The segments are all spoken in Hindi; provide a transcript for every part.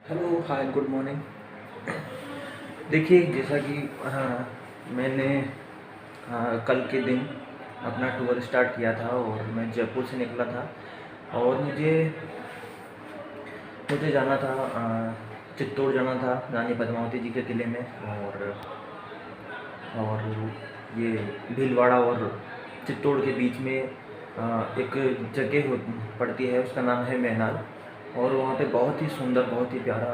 हेलो, हाय, गुड मॉर्निंग। देखिए, जैसा कि मैंने कल के दिन अपना टूर स्टार्ट किया था और मैं जयपुर से निकला था और मुझे मुझे जाना था, चित्तौड़ जाना था, रानी पद्मावती जी के किले में। और ये भीलवाड़ा और चित्तौड़ के बीच में एक जगह पड़ती है, उसका नाम है मैनाल। और वहाँ पे बहुत ही सुंदर, बहुत ही प्यारा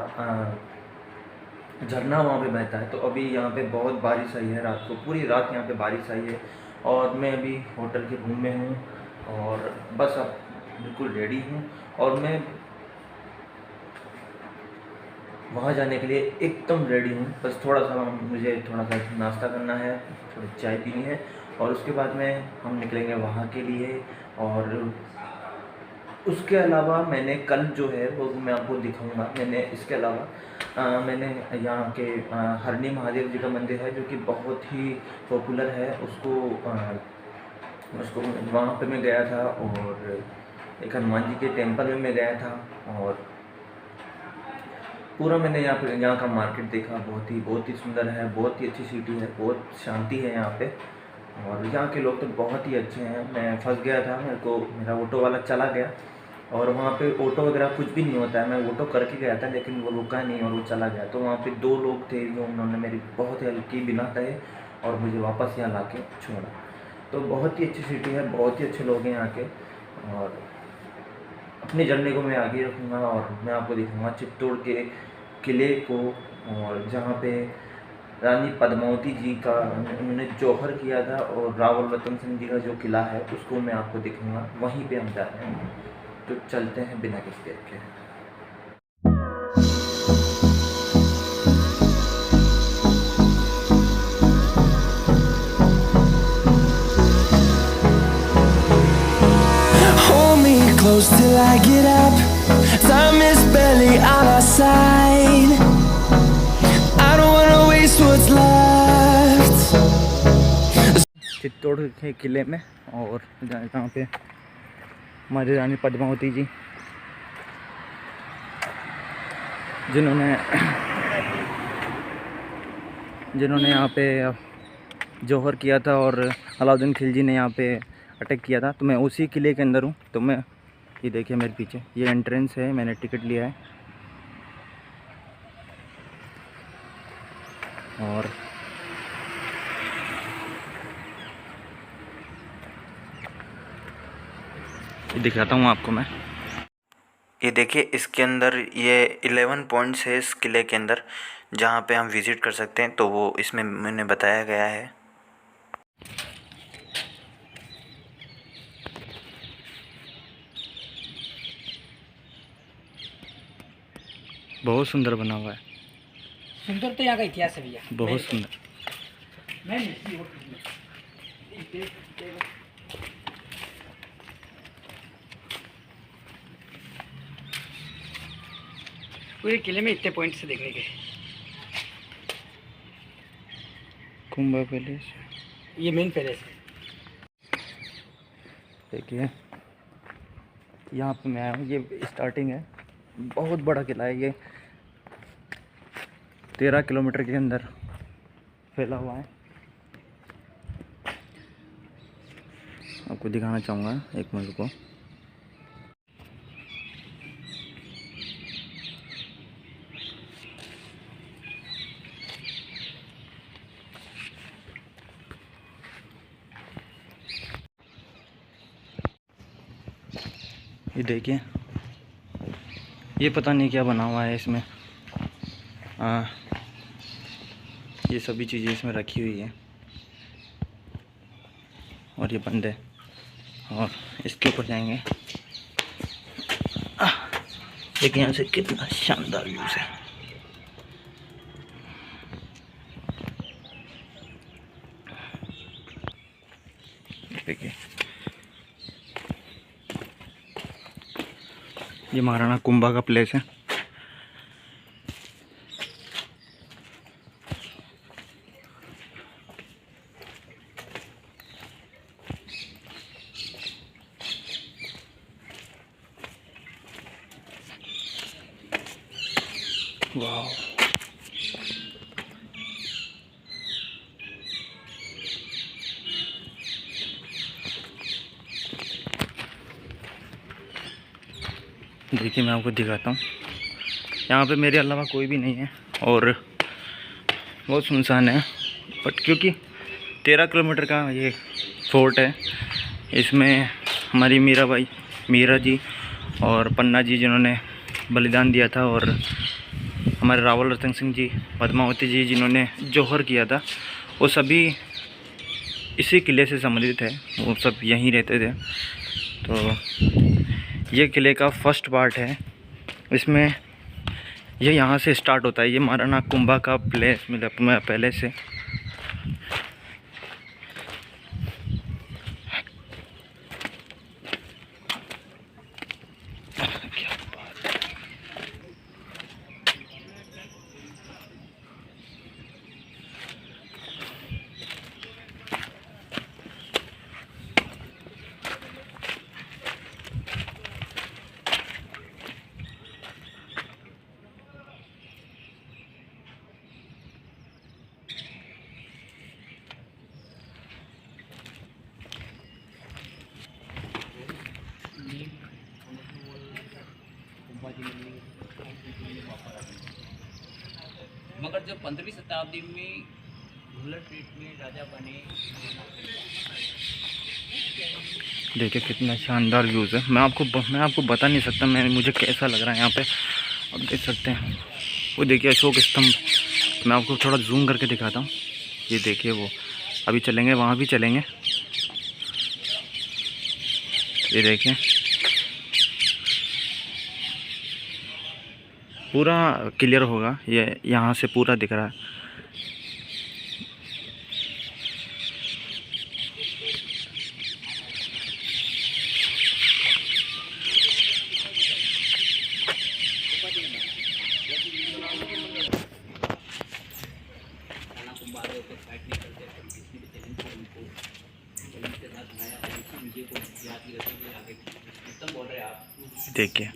झरना वहाँ पे बहता है। तो अभी यहाँ पे बहुत बारिश आई है, रात को पूरी रात यहाँ पे बारिश आई है। और मैं अभी होटल के रूम में हूँ और बस अब बिल्कुल रेडी हूँ। और मैं वहाँ जाने के लिए एकदम रेडी हूँ। बस मुझे थोड़ा सा नाश्ता करना है, थोड़ी चाय पीनी है और उसके बाद में हम निकलेंगे वहाँ के लिए। और उसके अलावा मैंने कल जो है वो मैं आपको दिखाऊंगा। मैंने इसके अलावा मैंने यहाँ के हरणी महादेव जी का मंदिर है जो कि बहुत ही पॉपुलर है। उसको वहाँ पे मैं गया था। और एक हनुमान जी के टेम्पल में मैं गया था। और पूरा मैंने यहाँ का मार्केट देखा। बहुत ही सुंदर है, बहुत ही अच्छी सिटी है, बहुत शांति है यहाँ पे। और यहाँ के लोग तो बहुत ही अच्छे हैं। मैं फंस गया था, मेरा ऑटो वाला चला गया और वहाँ पे ऑटो वगैरह कुछ भी नहीं होता है। मैं ऑटो करके गया था लेकिन वो रुका नहीं और वो चला गया। तो वहाँ पे दो लोग थे जो उन्होंने मेरी बहुत हेल्प की बिना कहे और मुझे वापस यहाँ ला के छोड़ा। तो बहुत ही अच्छी सिटी है, बहुत ही अच्छे लोग हैं यहाँ के। और अपनी जर्नी को मैं आगे रखूँगा और मैं आपको दिखाऊँगा चित्तौड़ के किले को। और जहाँ पे रानी पद्मावती जी का उन्होंने जौहर किया था और रावल रतन सिंह जी का जो किला है उसको मैं आपको दिखाऊँगा। वहीं पे हम जा रहे हैं, तो चलते हैं बिना किसी देर के। Hold me close till I get up. Time is barely on our side. I don't wanna waste what's left. Chittor के किले में और जहाँ पे हमारी रानी पद्मावती जी जिन्होंने यहाँ पे जौहर किया था और अलाउद्दीन खिलजी ने यहाँ पे अटैक किया था। तो मैं उसी किले के अंदर हूँ। तो मैं ये देखिए मेरे पीछे ये एंट्रेंस है, मैंने टिकट लिया है। और ये दिखाता हूँ आपको मैं। ये देखिए इसके अंदर ये 11 पॉइंट्स है इस किले के अंदर जहाँ पे हम विज़िट कर सकते हैं। तो वो इसमें मैंने बताया गया है। बहुत सुंदर बना हुआ है। सुंदर तो यहाँ का इतिहास है भैया, बहुत सुंदर। पूरे किले में इतने पॉइंट्स से देखने के। कुंभा पैलेस, ये मेन पैलेस है। देखिए यहाँ पे मैं आया हूँ, ये स्टार्टिंग है। बहुत बड़ा किला है ये, 13 किलोमीटर के अंदर फैला हुआ है। आपको दिखाना चाहूँगा एक मिनट को। ये देखिए, ये पता नहीं क्या बना हुआ है इसमें। ये सभी चीज़ें इसमें रखी हुई है और ये बंद है। और इसके ऊपर जाएंगे। देखिए यहाँ से कितना शानदार व्यू है। देखिए ये महाराणा कुंभा का प्लेस है। वाह, देखिए मैं आपको दिखाता हूँ। यहाँ पे मेरे अलावा कोई भी नहीं है और बहुत सुनसान है, बट क्योंकि 13 किलोमीटर का ये फोर्ट है, इसमें हमारी मीरा जी और पन्ना जी जिन्होंने बलिदान दिया था, और हमारे रावल रतन सिंह जी, पद्मावती जी जिन्होंने जौहर किया था, वो सभी इसी किले से संबंधित है, वो सब यहीं रहते थे। तो ये किले का फर्स्ट पार्ट है, इसमें ये यहाँ से स्टार्ट होता है। ये महाराणा कुंभा का प्लेस मतलब पहले से मगर जब 15वीं शताब्दी में घुलट पेट में राजा बने। देखिए कितना शानदार व्यूज़ है। मैं आपको बता नहीं सकता मुझे कैसा लग रहा है यहाँ पे। आप देख सकते हैं वो, देखिए अशोक स्तंभ। मैं आपको थोड़ा जूम करके दिखाता हूँ। ये देखिए वो, अभी चलेंगे वहाँ भी चलेंगे। ये देखिए पूरा क्लियर होगा, ये यहाँ से पूरा दिख रहा है। देखिए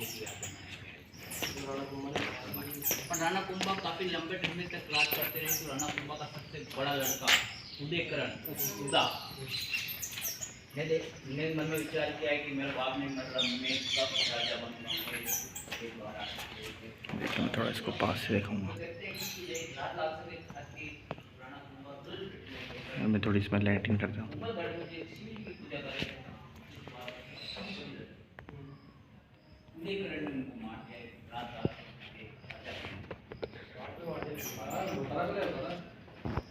राणा कुंभा काफी लंबे समय तक राज करते रहे। तो राणा कुंभा का सबसे बड़ा लड़का उदयकरण ने मन में विचार किया है कि मेरा बाप नहीं मर रहा, मैं कब राजा बनूंगा। मैं थोड़ा इसको पास से दिखाऊंगा। मैं थोड़ी इसमें लाइटिंग करता हूँ।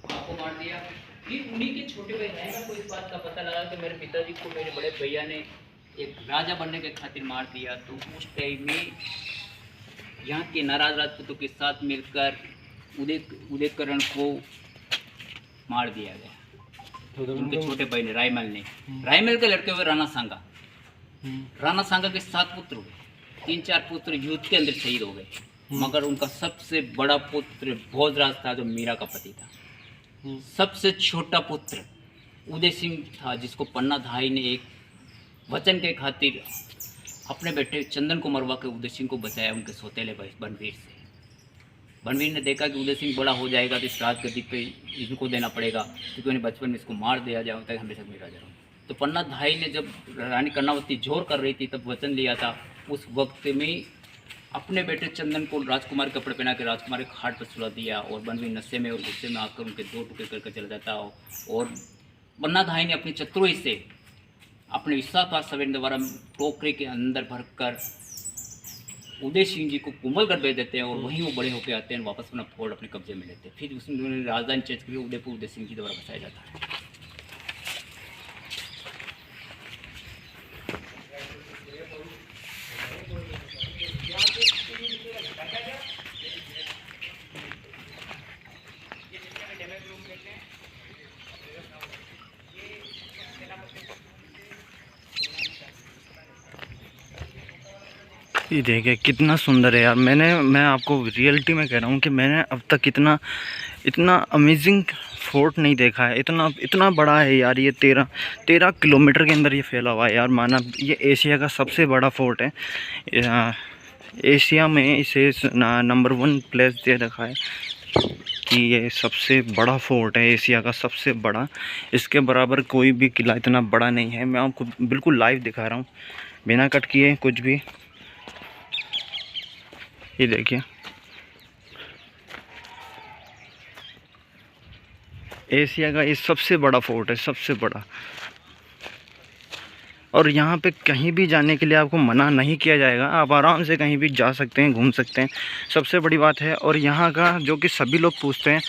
आपको मार दिया। फिर उन्हीं के छोटे भाई को इस बात का पता लगा कि मेरे पिताजी को मेरे बड़े भैया ने एक राजा बनने के खातिर मार दिया। तो उस टाइम में यहाँ के नाराज राजपूतों के साथ मिलकर उदयकरण को मार दिया गया। उनके छोटे भाई ने, रायमल के लड़के हुए राणा सांगा के 7 पुत्र हुए। 3-4 पुत्र युद्ध के अंदर शहीद हो गए, मगर उनका सबसे बड़ा पुत्र भोजराज था जो मीरा का पति था। सबसे छोटा पुत्र उदय सिंह था, जिसको पन्ना धाई ने एक वचन के खातिर अपने बेटे चंदन को मरवा के उदय सिंह को बचाया उनके सौतेले भाई बनवीर से। बनवीर ने देखा कि उदय सिंह बड़ा हो जाएगा तो इस राजगद्दी पे इनको देना पड़ेगा, क्योंकि उन्हें बचपन में इसको मार दिया जाता है, हमेशा मैं राजा रहूँ। तो पन्ना धाई ने जब रानी कर्णावती जोर कर रही थी तब वचन लिया था। उस वक्त में अपने बेटे चंदन को राजकुमार कपड़े पहना के राजकुमार के खाट पर सुला दिया, और बनवीर नशे में और गुस्से में आकर उनके 2 टुकड़े करके चला जाता। और पन्ना धाई ने अपनी चतुराई से अपने विश्वासपात सवेंद्र द्वारा टोकरे के अंदर भरकर उदय सिंह जी को कुंभलगढ़ भेज देते हैं, और वहीं वो बड़े होकर आते हैं, वापस अपना फोर्ट अपने कब्जे में लेते हैं। फिर उसमें राजधानी चेंज करके उदयपुर उदय सिंह जी द्वारा बसाया जाता है। ये देखिए कितना सुंदर है यार। मैं आपको रियलिटी में कह रहा हूँ कि मैंने अब तक इतना अमेजिंग फोर्ट नहीं देखा है। इतना बड़ा है यार। ये 13 किलोमीटर के अंदर ये फैला हुआ है यार। माना ये एशिया का सबसे बड़ा फोर्ट है। एशिया में इसे नंबर 1 प्लेस दे रखा है कि ये सबसे बड़ा फोर्ट है, एशिया का सबसे बड़ा। इसके बराबर कोई भी किला इतना बड़ा नहीं है। मैं आपको बिल्कुल लाइव दिखा रहा हूँ बिना कट किए कुछ भी। ये देखिए, एशिया का ये सबसे बड़ा फोर्ट है, सबसे बड़ा। और यहाँ पे कहीं भी जाने के लिए आपको मना नहीं किया जाएगा, आप आराम से कहीं भी जा सकते हैं, घूम सकते हैं, सबसे बड़ी बात है। और यहाँ का जो कि सभी लोग पूछते हैं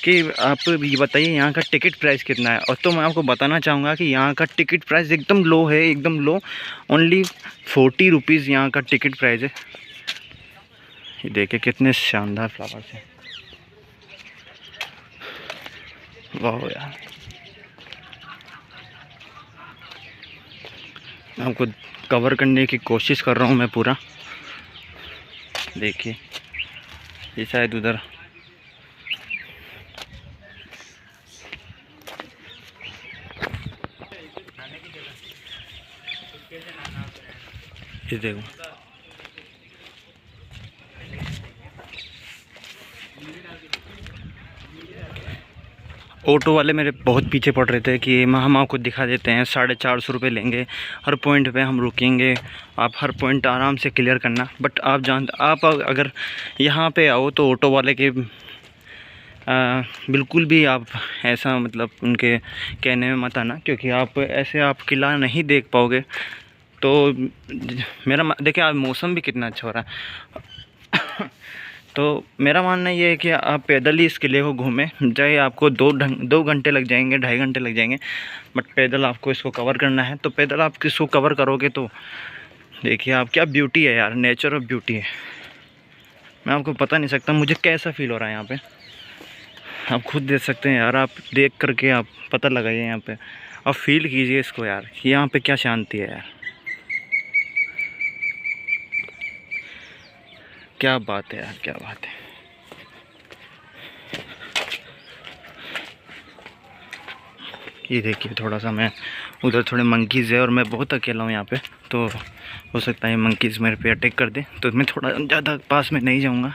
कि आप ये बताइए यहाँ का टिकट प्राइस कितना है, और तो मैं आपको बताना चाहूँगा कि यहाँ का टिकट प्राइस एकदम लो है, एकदम लो। ओनली 40 रुपीज़ यहाँ का टिकट प्राइस है। ये देखिए कितने शानदार फ्लावर्स हैं, वाह यार। मैं आपको कवर करने की कोशिश कर रहा हूँ मैं पूरा। देखिए ये शायद उधर ये देखो, ऑटो वाले मेरे बहुत पीछे पड़ रहे थे कि हम आपको दिखा देते हैं, 450 रुपये लेंगे, हर पॉइंट पे हम रुकेंगे, आप हर पॉइंट आराम से क्लियर करना। बट आप अगर यहाँ पे आओ तो ऑटो वाले के बिल्कुल भी आप ऐसा मतलब उनके कहने में मत आना, क्योंकि आप ऐसे आप किला नहीं देख पाओगे। तो मेरा देखिए आज मौसम भी कितना अच्छा हो रहा है। तो मेरा मानना ये है कि आप पैदल ही इस किले को घूमें, चाहे आपको 2 घंटे लग जाएंगे, 2.5 घंटे लग जाएंगे, बट पैदल आपको इसको कवर करना है। तो पैदल आप इसको कवर करोगे तो देखिए आप क्या ब्यूटी है यार, नेचर ऑफ ब्यूटी है। मैं आपको पता नहीं सकता मुझे कैसा फील हो रहा है यहाँ पे, आप खुद देख सकते हैं यार। आप देख करके आप पता लगाइए यहाँ पे, आप फील कीजिए इसको यार, यहाँ पे क्या शांति है यार, क्या बात है यार, क्या बात है। ये देखिए थोड़ा सा मैं उधर थोड़े मंकीज़ है और मैं बहुत अकेला हूँ यहाँ पे, तो हो सकता है मंकीज़ मेरे पे अटैक कर दे। तो मैं थोड़ा ज़्यादा पास में नहीं जाऊँगा,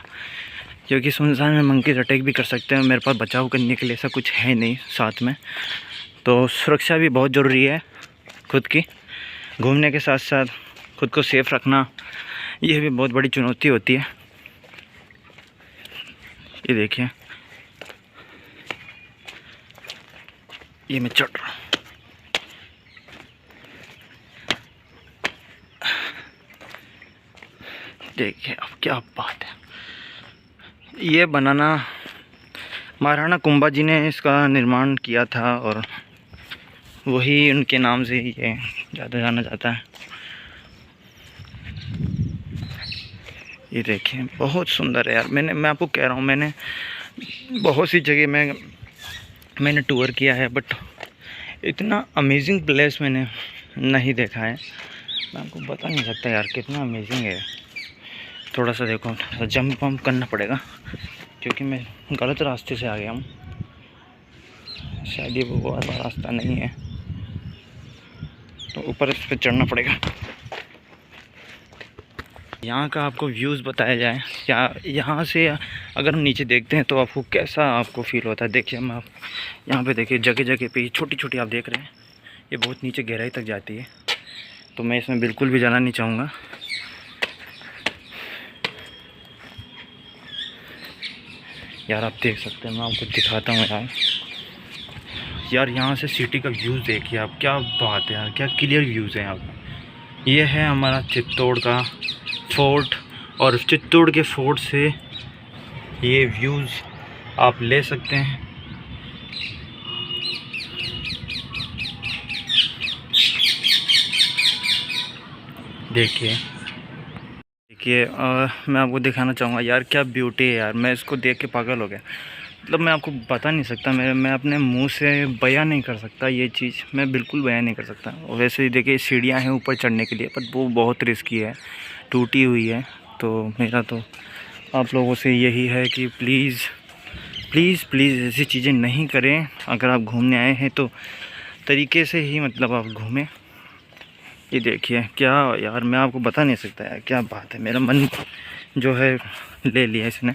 क्योंकि सुनसान में मंकीज़ अटैक भी कर सकते हैं। मेरे पास बचाव करने के लिए ऐसा कुछ है नहीं साथ में, तो सुरक्षा भी बहुत ज़रूरी है खुद की। घूमने के साथ साथ खुद को सेफ़ रखना ये भी बहुत बड़ी चुनौती होती है। ये देखिए ये मैं चढ़ रहा हूँ, देखिए अब क्या बात है। ये बनाना महाराणा कुंभा जी ने इसका निर्माण किया था, और वही उनके नाम से ये ज़्यादा जाना जाता है। ये देखिए बहुत सुंदर है यार। मैं आपको कह रहा हूँ, मैंने बहुत सी जगह मैंने टूर किया है, बट इतना अमेजिंग प्लेस मैंने नहीं देखा है। मैं आपको बता नहीं सकता यार कितना अमेजिंग है। थोड़ा सा देखो, जंप वम्प करना पड़ेगा क्योंकि मैं गलत रास्ते से आ गया हूँ, शायद ये वो वाला रास्ता नहीं है, तो ऊपर इस पर चढ़ना पड़ेगा। यहाँ का आपको व्यूज़ बताया जाए, क्या यहाँ से अगर हम नीचे देखते हैं तो आपको कैसा आपको फील होता है। देखिए हम आप यहाँ पे देखिए, जगह जगह पे छोटी छोटी आप देख रहे हैं, ये बहुत नीचे गहराई तक जाती है, तो मैं इसमें बिल्कुल भी जाना नहीं चाहूँगा। यार आप देख सकते हैं, मैं आपको दिखाता हूँ यार यहाँ से सिटी का व्यूज़ देखिए आप, क्या बात है यार, क्या क्लियर व्यूज़ है यहाँ पर। ये है हमारा चित्तौड़ का फोर्ट, और चित्तौड़ के फोर्ट से ये व्यूज़ आप ले सकते हैं। देखिए मैं आपको दिखाना चाहूँगा यार, क्या ब्यूटी है यार। मैं इसको देख के पागल हो गया, मतलब मैं आपको बता नहीं सकता, मैं अपने मुंह से बयां नहीं कर सकता ये चीज़, मैं बिल्कुल बयां नहीं कर सकता। और वैसे ही देखिए सीढ़ियाँ हैं ऊपर चढ़ने के लिए, पर वो बहुत रिस्की है, टूटी हुई है। तो मेरा तो आप लोगों से यही है कि प्लीज़ प्लीज़ प्लीज़ ऐसी चीज़ें नहीं करें। अगर आप घूमने आए हैं तो तरीके से ही मतलब आप घूमें। ये देखिए क्या यार, मैं आपको बता नहीं सकता यार, क्या बात है, मेरा मन जो है ले लिया इसने।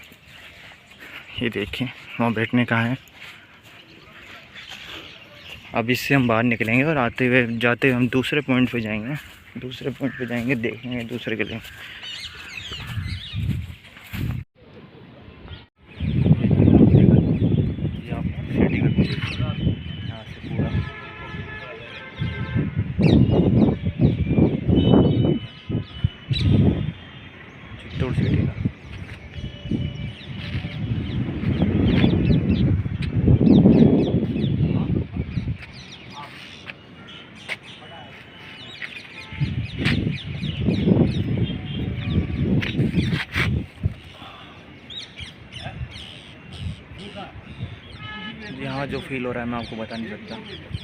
ये देखिए वहाँ बैठने का है। अब इससे हम बाहर निकलेंगे और आते हुए जाते हुए हम दूसरे पॉइंट पे जाएंगे, देखेंगे दूसरे के लिए। ये आप सिटी का यहाँ से पूरा चित्तौड़ सिटी का। यहाँ जो फील हो रहा है मैं आपको बता नहीं सकता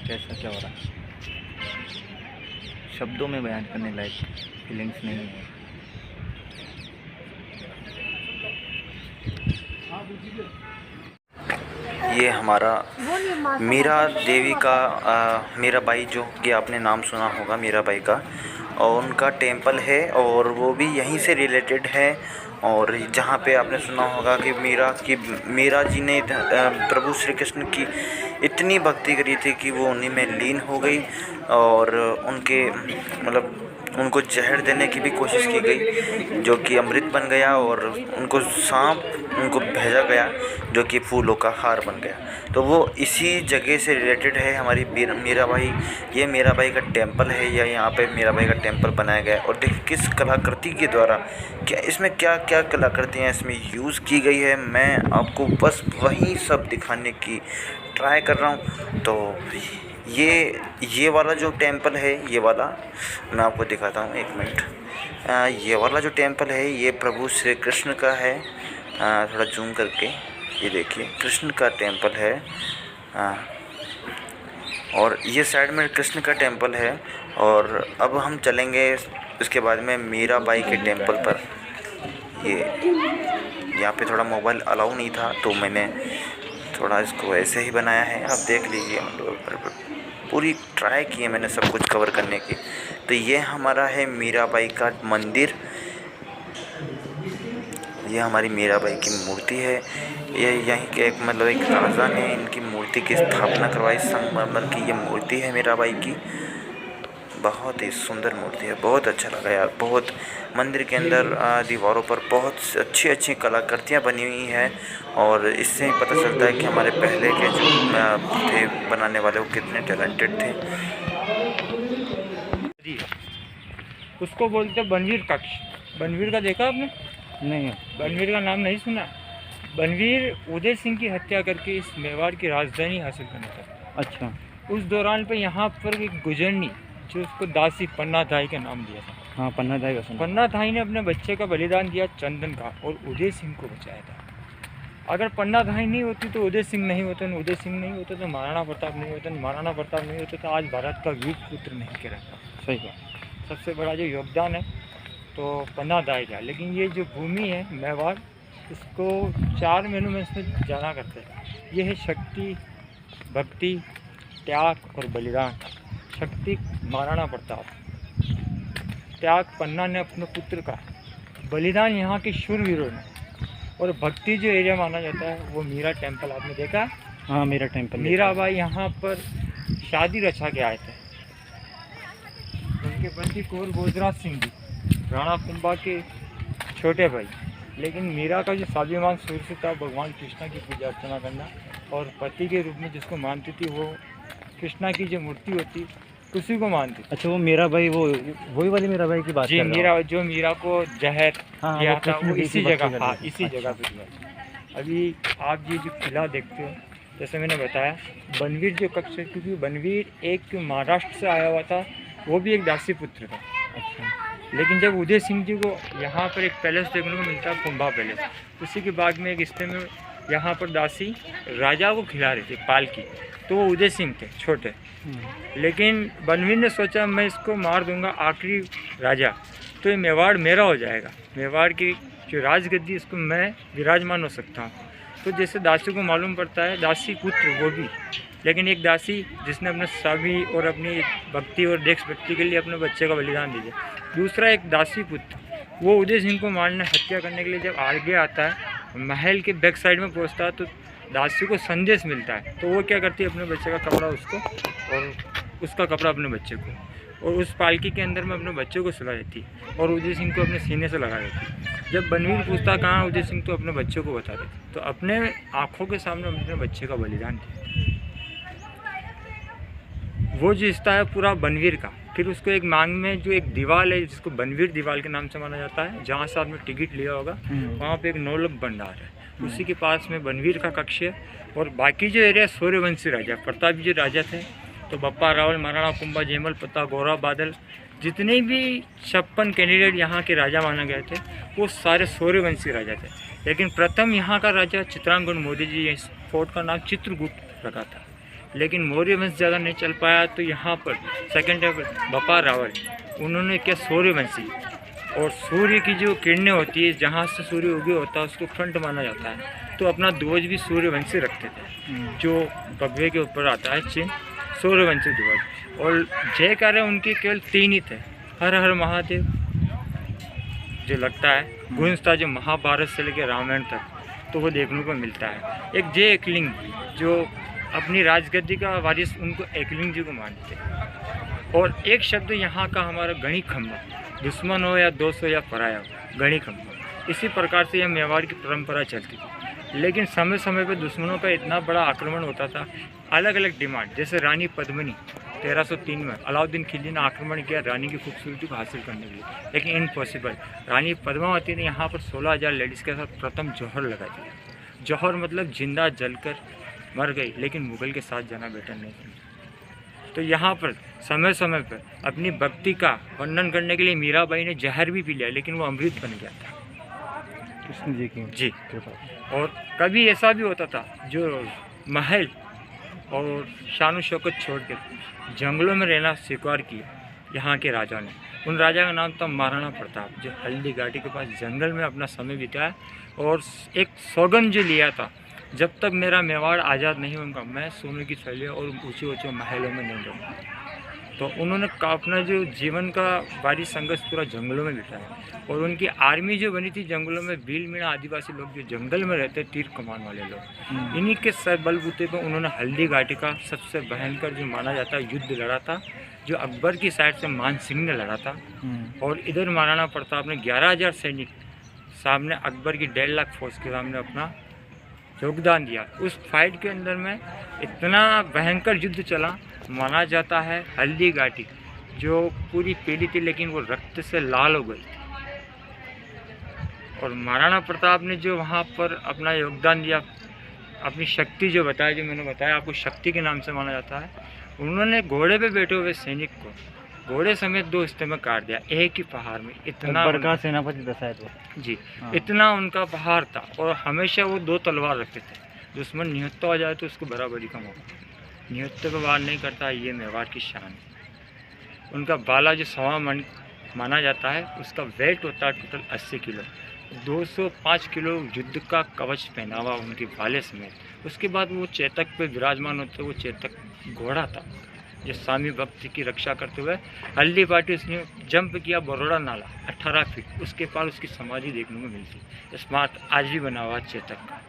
कैसा क्या हो रहा है, शब्दों में बयान करने लायक फीलिंग्स नहीं है। ये हमारा मीरा देवी का मीराबाई, जो कि आपने नाम सुना होगा मीराबाई का, और उनका टेंपल है और वो भी यहीं से रिलेटेड है। और जहाँ पे आपने सुना होगा कि मीरा जी ने प्रभु श्री कृष्ण की इतनी भक्ति करी थी कि वो उन्हीं में लीन हो गई, और उनके मतलब उनको जहर देने की भी कोशिश की गई जो कि अमृत बन गया, और उनको सांप उनको भेजा गया जो कि फूलों का हार बन गया। तो वो इसी जगह से रिलेटेड है हमारी मीराबाई। ये मीराबाई का टेंपल है, या यहाँ पे मीराबाई का टेंपल बनाया गया है। और देखिए किस कलाकृति के द्वारा क्या इसमें क्या क्या कलाकृतियाँ इसमें यूज़ की गई है, मैं आपको बस वही सब दिखाने की ट्राई कर रहा हूँ। तो ये वाला जो टेंपल है, ये वाला मैं आपको दिखाता हूँ, एक मिनट। ये वाला जो टेंपल है ये प्रभु श्री कृष्ण का है। थोड़ा जूम करके ये देखिए कृष्ण का टेंपल है। और ये साइड में कृष्ण का टेंपल है। और अब हम चलेंगे इसके बाद में मीराबाई के टेंपल पर। ये यहाँ पे थोड़ा मोबाइल अलाउ नहीं था तो मैंने थोड़ा इसको ऐसे ही बनाया है, आप देख लीजिए। पूरी ट्राई की है मैंने सब कुछ कवर करने की। तो ये हमारा है मीराबाई का मंदिर, ये हमारी मीराबाई की मूर्ति है। ये यहीं के एक मतलब एक राजा ने इनकी मूर्ति की स्थापना करवाई, संगमरमर की ये मूर्ति है मीराबाई की। बहुत ही सुंदर मूर्ति है, बहुत अच्छा लगा यार। बहुत मंदिर के अंदर दीवारों पर बहुत अच्छी अच्छी कलाकृतियाँ बनी हुई हैं, और इससे पता चलता है कि हमारे पहले के जो थे बनाने वाले वो कितने टैलेंटेड थे। उसको बोलते बनवीर कक्ष। बनवीर का देखा आपने? नहीं, बनवीर का नाम नहीं सुना। बनवीर उदय सिंह की हत्या करके इस मेवाड़ की राजधानी हासिल करना था। अच्छा। उस दौरान पे यहाँ पर एक गुजरनी जो उसको दासी पन्नाधाई का नाम दिया था। हाँ, पन्नाधाई का। पन्नाधाई ने अपने बच्चे का बलिदान दिया चंदन का, और उदय सिंह को बचाया था। अगर पन्नाधाई नहीं होती तो उदय सिंह नहीं होता, उदय सिंह नहीं होता तो महाराणा प्रताप नहीं होता, महाराणा प्रताप नहीं होता तो आज भारत का वीर पुत्र नहीं कहलाता। सही बात। सबसे बड़ा जो योगदान है तो पन्नाधाई का। लेकिन ये जो भूमि है मेवाड़, इसको 4 महीनों में इसमें जाना करते हैं। ये है शक्ति, भक्ति, त्याग और बलिदान। शक्ति महाराणा प्रताप, त्याग पन्ना ने अपने पुत्र का, बलिदान यहाँ के शूरवीरों ने, और भक्ति जो एरिया माना जाता है वो मीरा टेंपल। आपने देखा? हाँ, मीरा टेंपल। मीराबाई यहाँ पर शादी रचा के आए थे। उनके पति कौर भोजराज सिंह जी, राणा कुंभा के छोटे भाई। लेकिन मीरा का जो स्वाभिमान शुरू से था भगवान कृष्णा की पूजा अर्चना करना, और पति के रूप में जिसको मानती थी वो कृष्णा की जो मूर्ति होती उसी को मानती। अच्छा, वो मीराबाई, वही वाली मीराबाई की बात? जी, मीरा को जहर किया था वो इसी जगह। हाँ, इसी जगह पे किया। अभी आप ये जो किला देखते हो, जैसे मैंने बताया बनवीर जो कक्ष है, क्योंकि बनवीर एक महाराष्ट्र से आया हुआ था, वो भी एक दासी पुत्र था। अच्छा। लेकिन जब उदय सिंह जी को यहाँ पर एक पैलेस देखने को मिलता है, कुंभा पैलेस, उसी के बाद में एक रिश्ते में यहाँ पर दासी राजा को खिला रही थी पालकी, तो वो उदय सिंह थे छोटे। लेकिन बनवीर ने सोचा मैं इसको मार दूंगा आखिरी राजा, तो ये मेवाड़ मेरा हो जाएगा, मेवाड़ की जो राजगद्दी इसको मैं विराजमान हो सकता हूँ। तो जैसे दासी को मालूम पड़ता है, दासी पुत्र वो भी लेकिन एक दासी जिसने अपने सभी और अपनी भक्ति और देशभक्ति के लिए अपने बच्चे का बलिदान दे दिया। दूसरा एक दासी पुत्र, वो उदय सिंह को मारने हत्या करने के लिए जब आगे आता है, महल के बैक साइड में पहुंचता है, तो दासी को संदेश मिलता है। तो वो क्या करती है, अपने बच्चे का कपड़ा उसको और उसका कपड़ा अपने बच्चे को, और उस पालकी के अंदर में अपने बच्चे को सुला देती है और उदय सिंह को अपने सीने से लगा देती है। जब बनवीर पूछता कहाँ उदय सिंह, तो अपने बच्चे को बता देती। तो अपने आँखों के सामने अपने बच्चे का बलिदान दिया। वो जो रिश्ता है पूरा बनवीर का। फिर उसको एक मांग में जो एक दीवार है जिसको बनवीर दीवार के नाम से माना जाता है, जहाँ से आपने टिकट लिया होगा, वहाँ पे एक नौलख भंडार है, उसी के पास में बनवीर का कक्ष है। और बाकी जो एरिया सूर्यवंशी राजा प्रताप जी राजा थे, तो बप्पा रावल, महाराणा कुंभा, जयमल प्रताप, गौरव बादल, जितने भी 56 कैंडिडेट यहाँ के राजा माने गए थे, वो सारे सूर्यवंशी राजा थे। लेकिन प्रथम यहाँ का राजा चित्रांगन मोदी जी, इस फोर्ट का नाम चित्रगुप्त रखा था। लेकिन मौर्य वंश ज़्यादा नहीं चल पाया, तो यहाँ पर सेकेंड बप्पा रावल, उन्होंने क्या सूर्यवंशी, और सूर्य की जो किरणें होती है, जहाँ से सूर्य उगे होता है, उसको फ्रंट माना जाता है। तो अपना ध्वज भी सूर्यवंशी रखते थे, जो कब्जे के ऊपर आता है चिन्ह, सूर्यवंशी ध्वज। और जयकारे उनके केवल 3 ही थे, हर हर महादेव जो लगता है, गूंजता जो महाभारत से लेकर रामायण तक, तो वो देखने को मिलता है। एक जय एकलिंग, जो अपनी राजगद्दी का वारिस, उनको एकलिंग जी को मानते हैं। और एक शब्द यहाँ का हमारा गणी खम्भा, दुश्मन हो या दोस्त हो या पराया हो, गणी खम्भा। इसी प्रकार से यह मेवाड़ की परंपरा चलती थी। लेकिन समय समय पर दुश्मनों का इतना बड़ा आक्रमण होता था, अलग अलग डिमांड। जैसे रानी पद्मिनी 1303 में अलाउद्दीन खिलजी ने आक्रमण किया रानी की खूबसूरती को हासिल करने के लिए, लेकिन इम्पॉसिबल। रानी पद्मावती ने यहाँ पर 16,000 लेडीज़ के साथ प्रथम जौहर लगा दिया। जौहर मतलब जिंदा जलकर मर गई, लेकिन मुगल के साथ जाना बेटर नहीं समझा। तो यहाँ पर समय समय पर अपनी भक्ति का वर्णन करने के लिए मीराबाई ने जहर भी पी लिया, लेकिन वो अमृत बन गया था कृष्ण जी की जी। और कभी ऐसा भी होता था, जो महल और शान शौकत छोड़ के जंगलों में रहना स्वीकार किया यहाँ के राजा ने। उन राजा का नाम था महाराणा प्रताप, जो हल्दी घाटी के पास जंगल में अपना समय बिताया और एक सौगंध जो लिया था, जब तक मेरा मेवाड़ आज़ाद नहीं होगा, मैं सोने की थैलियों और ऊंचे ऊंचे महलों में नहीं रहूँगा। तो उन्होंने अपना जो जीवन का भारी संघर्ष पूरा जंगलों में बिताया। और उनकी आर्मी जो बनी थी जंगलों में, भील मीणा आदिवासी लोग जो जंगल में रहते, तीर कमान वाले लोग, इन्हीं के बलबूते पर उन्होंने हल्दी घाटी का सबसे भयंकर जो माना जाता है युद्ध लड़ा था, जो अकबर की साइड से मान सिंह ने लड़ा था। और इधर महाराणा प्रताप ने 11,000 सैनिक सामने अकबर की 1.5 लाख फौज के सामने अपना योगदान दिया। उस फाइट के अंदर में इतना भयंकर युद्ध चला, माना जाता है हल्दी घाटी जो पूरी पीली थी, लेकिन वो रक्त से लाल हो गई थी। और महाराणा प्रताप ने जो वहाँ पर अपना योगदान दिया, अपनी शक्ति जो बताया, जो मैंने बताया आपको, शक्ति के नाम से माना जाता है। उन्होंने घोड़े पे बैठे हुए सैनिक को घोड़े समेत 2 हिस्से में काट दिया, एक ही पहाड़ में। इतना बड़का सेनापति था शायद वो जी, हाँ। इतना उनका पहाड़ था। और हमेशा वो 2 तलवार रखते थे, दुश्मन निहत्था हो जाए तो उसको बराबरी का मौका, निहत्थे पर वार नहीं करता। ये मेवाड़ की शान है। उनका बाला जो 1.25 मन माना जाता है, उसका वेट होता है टोटल 80 किलो। 205 किलो युद्ध का कवच पहनावा उनके बाले समेत। उसके बाद वो चेतक पे विराजमान होते, वो चेतक घोड़ा था जो स्वामी भक्त की रक्षा करते हुए हल्दी घाटी उसने जंप किया, बरोड़ा नाला 18 फीट, उसके पार उसकी समाधि देखने को मिलती। स्मारक आज भी बना हुआ चेतक का।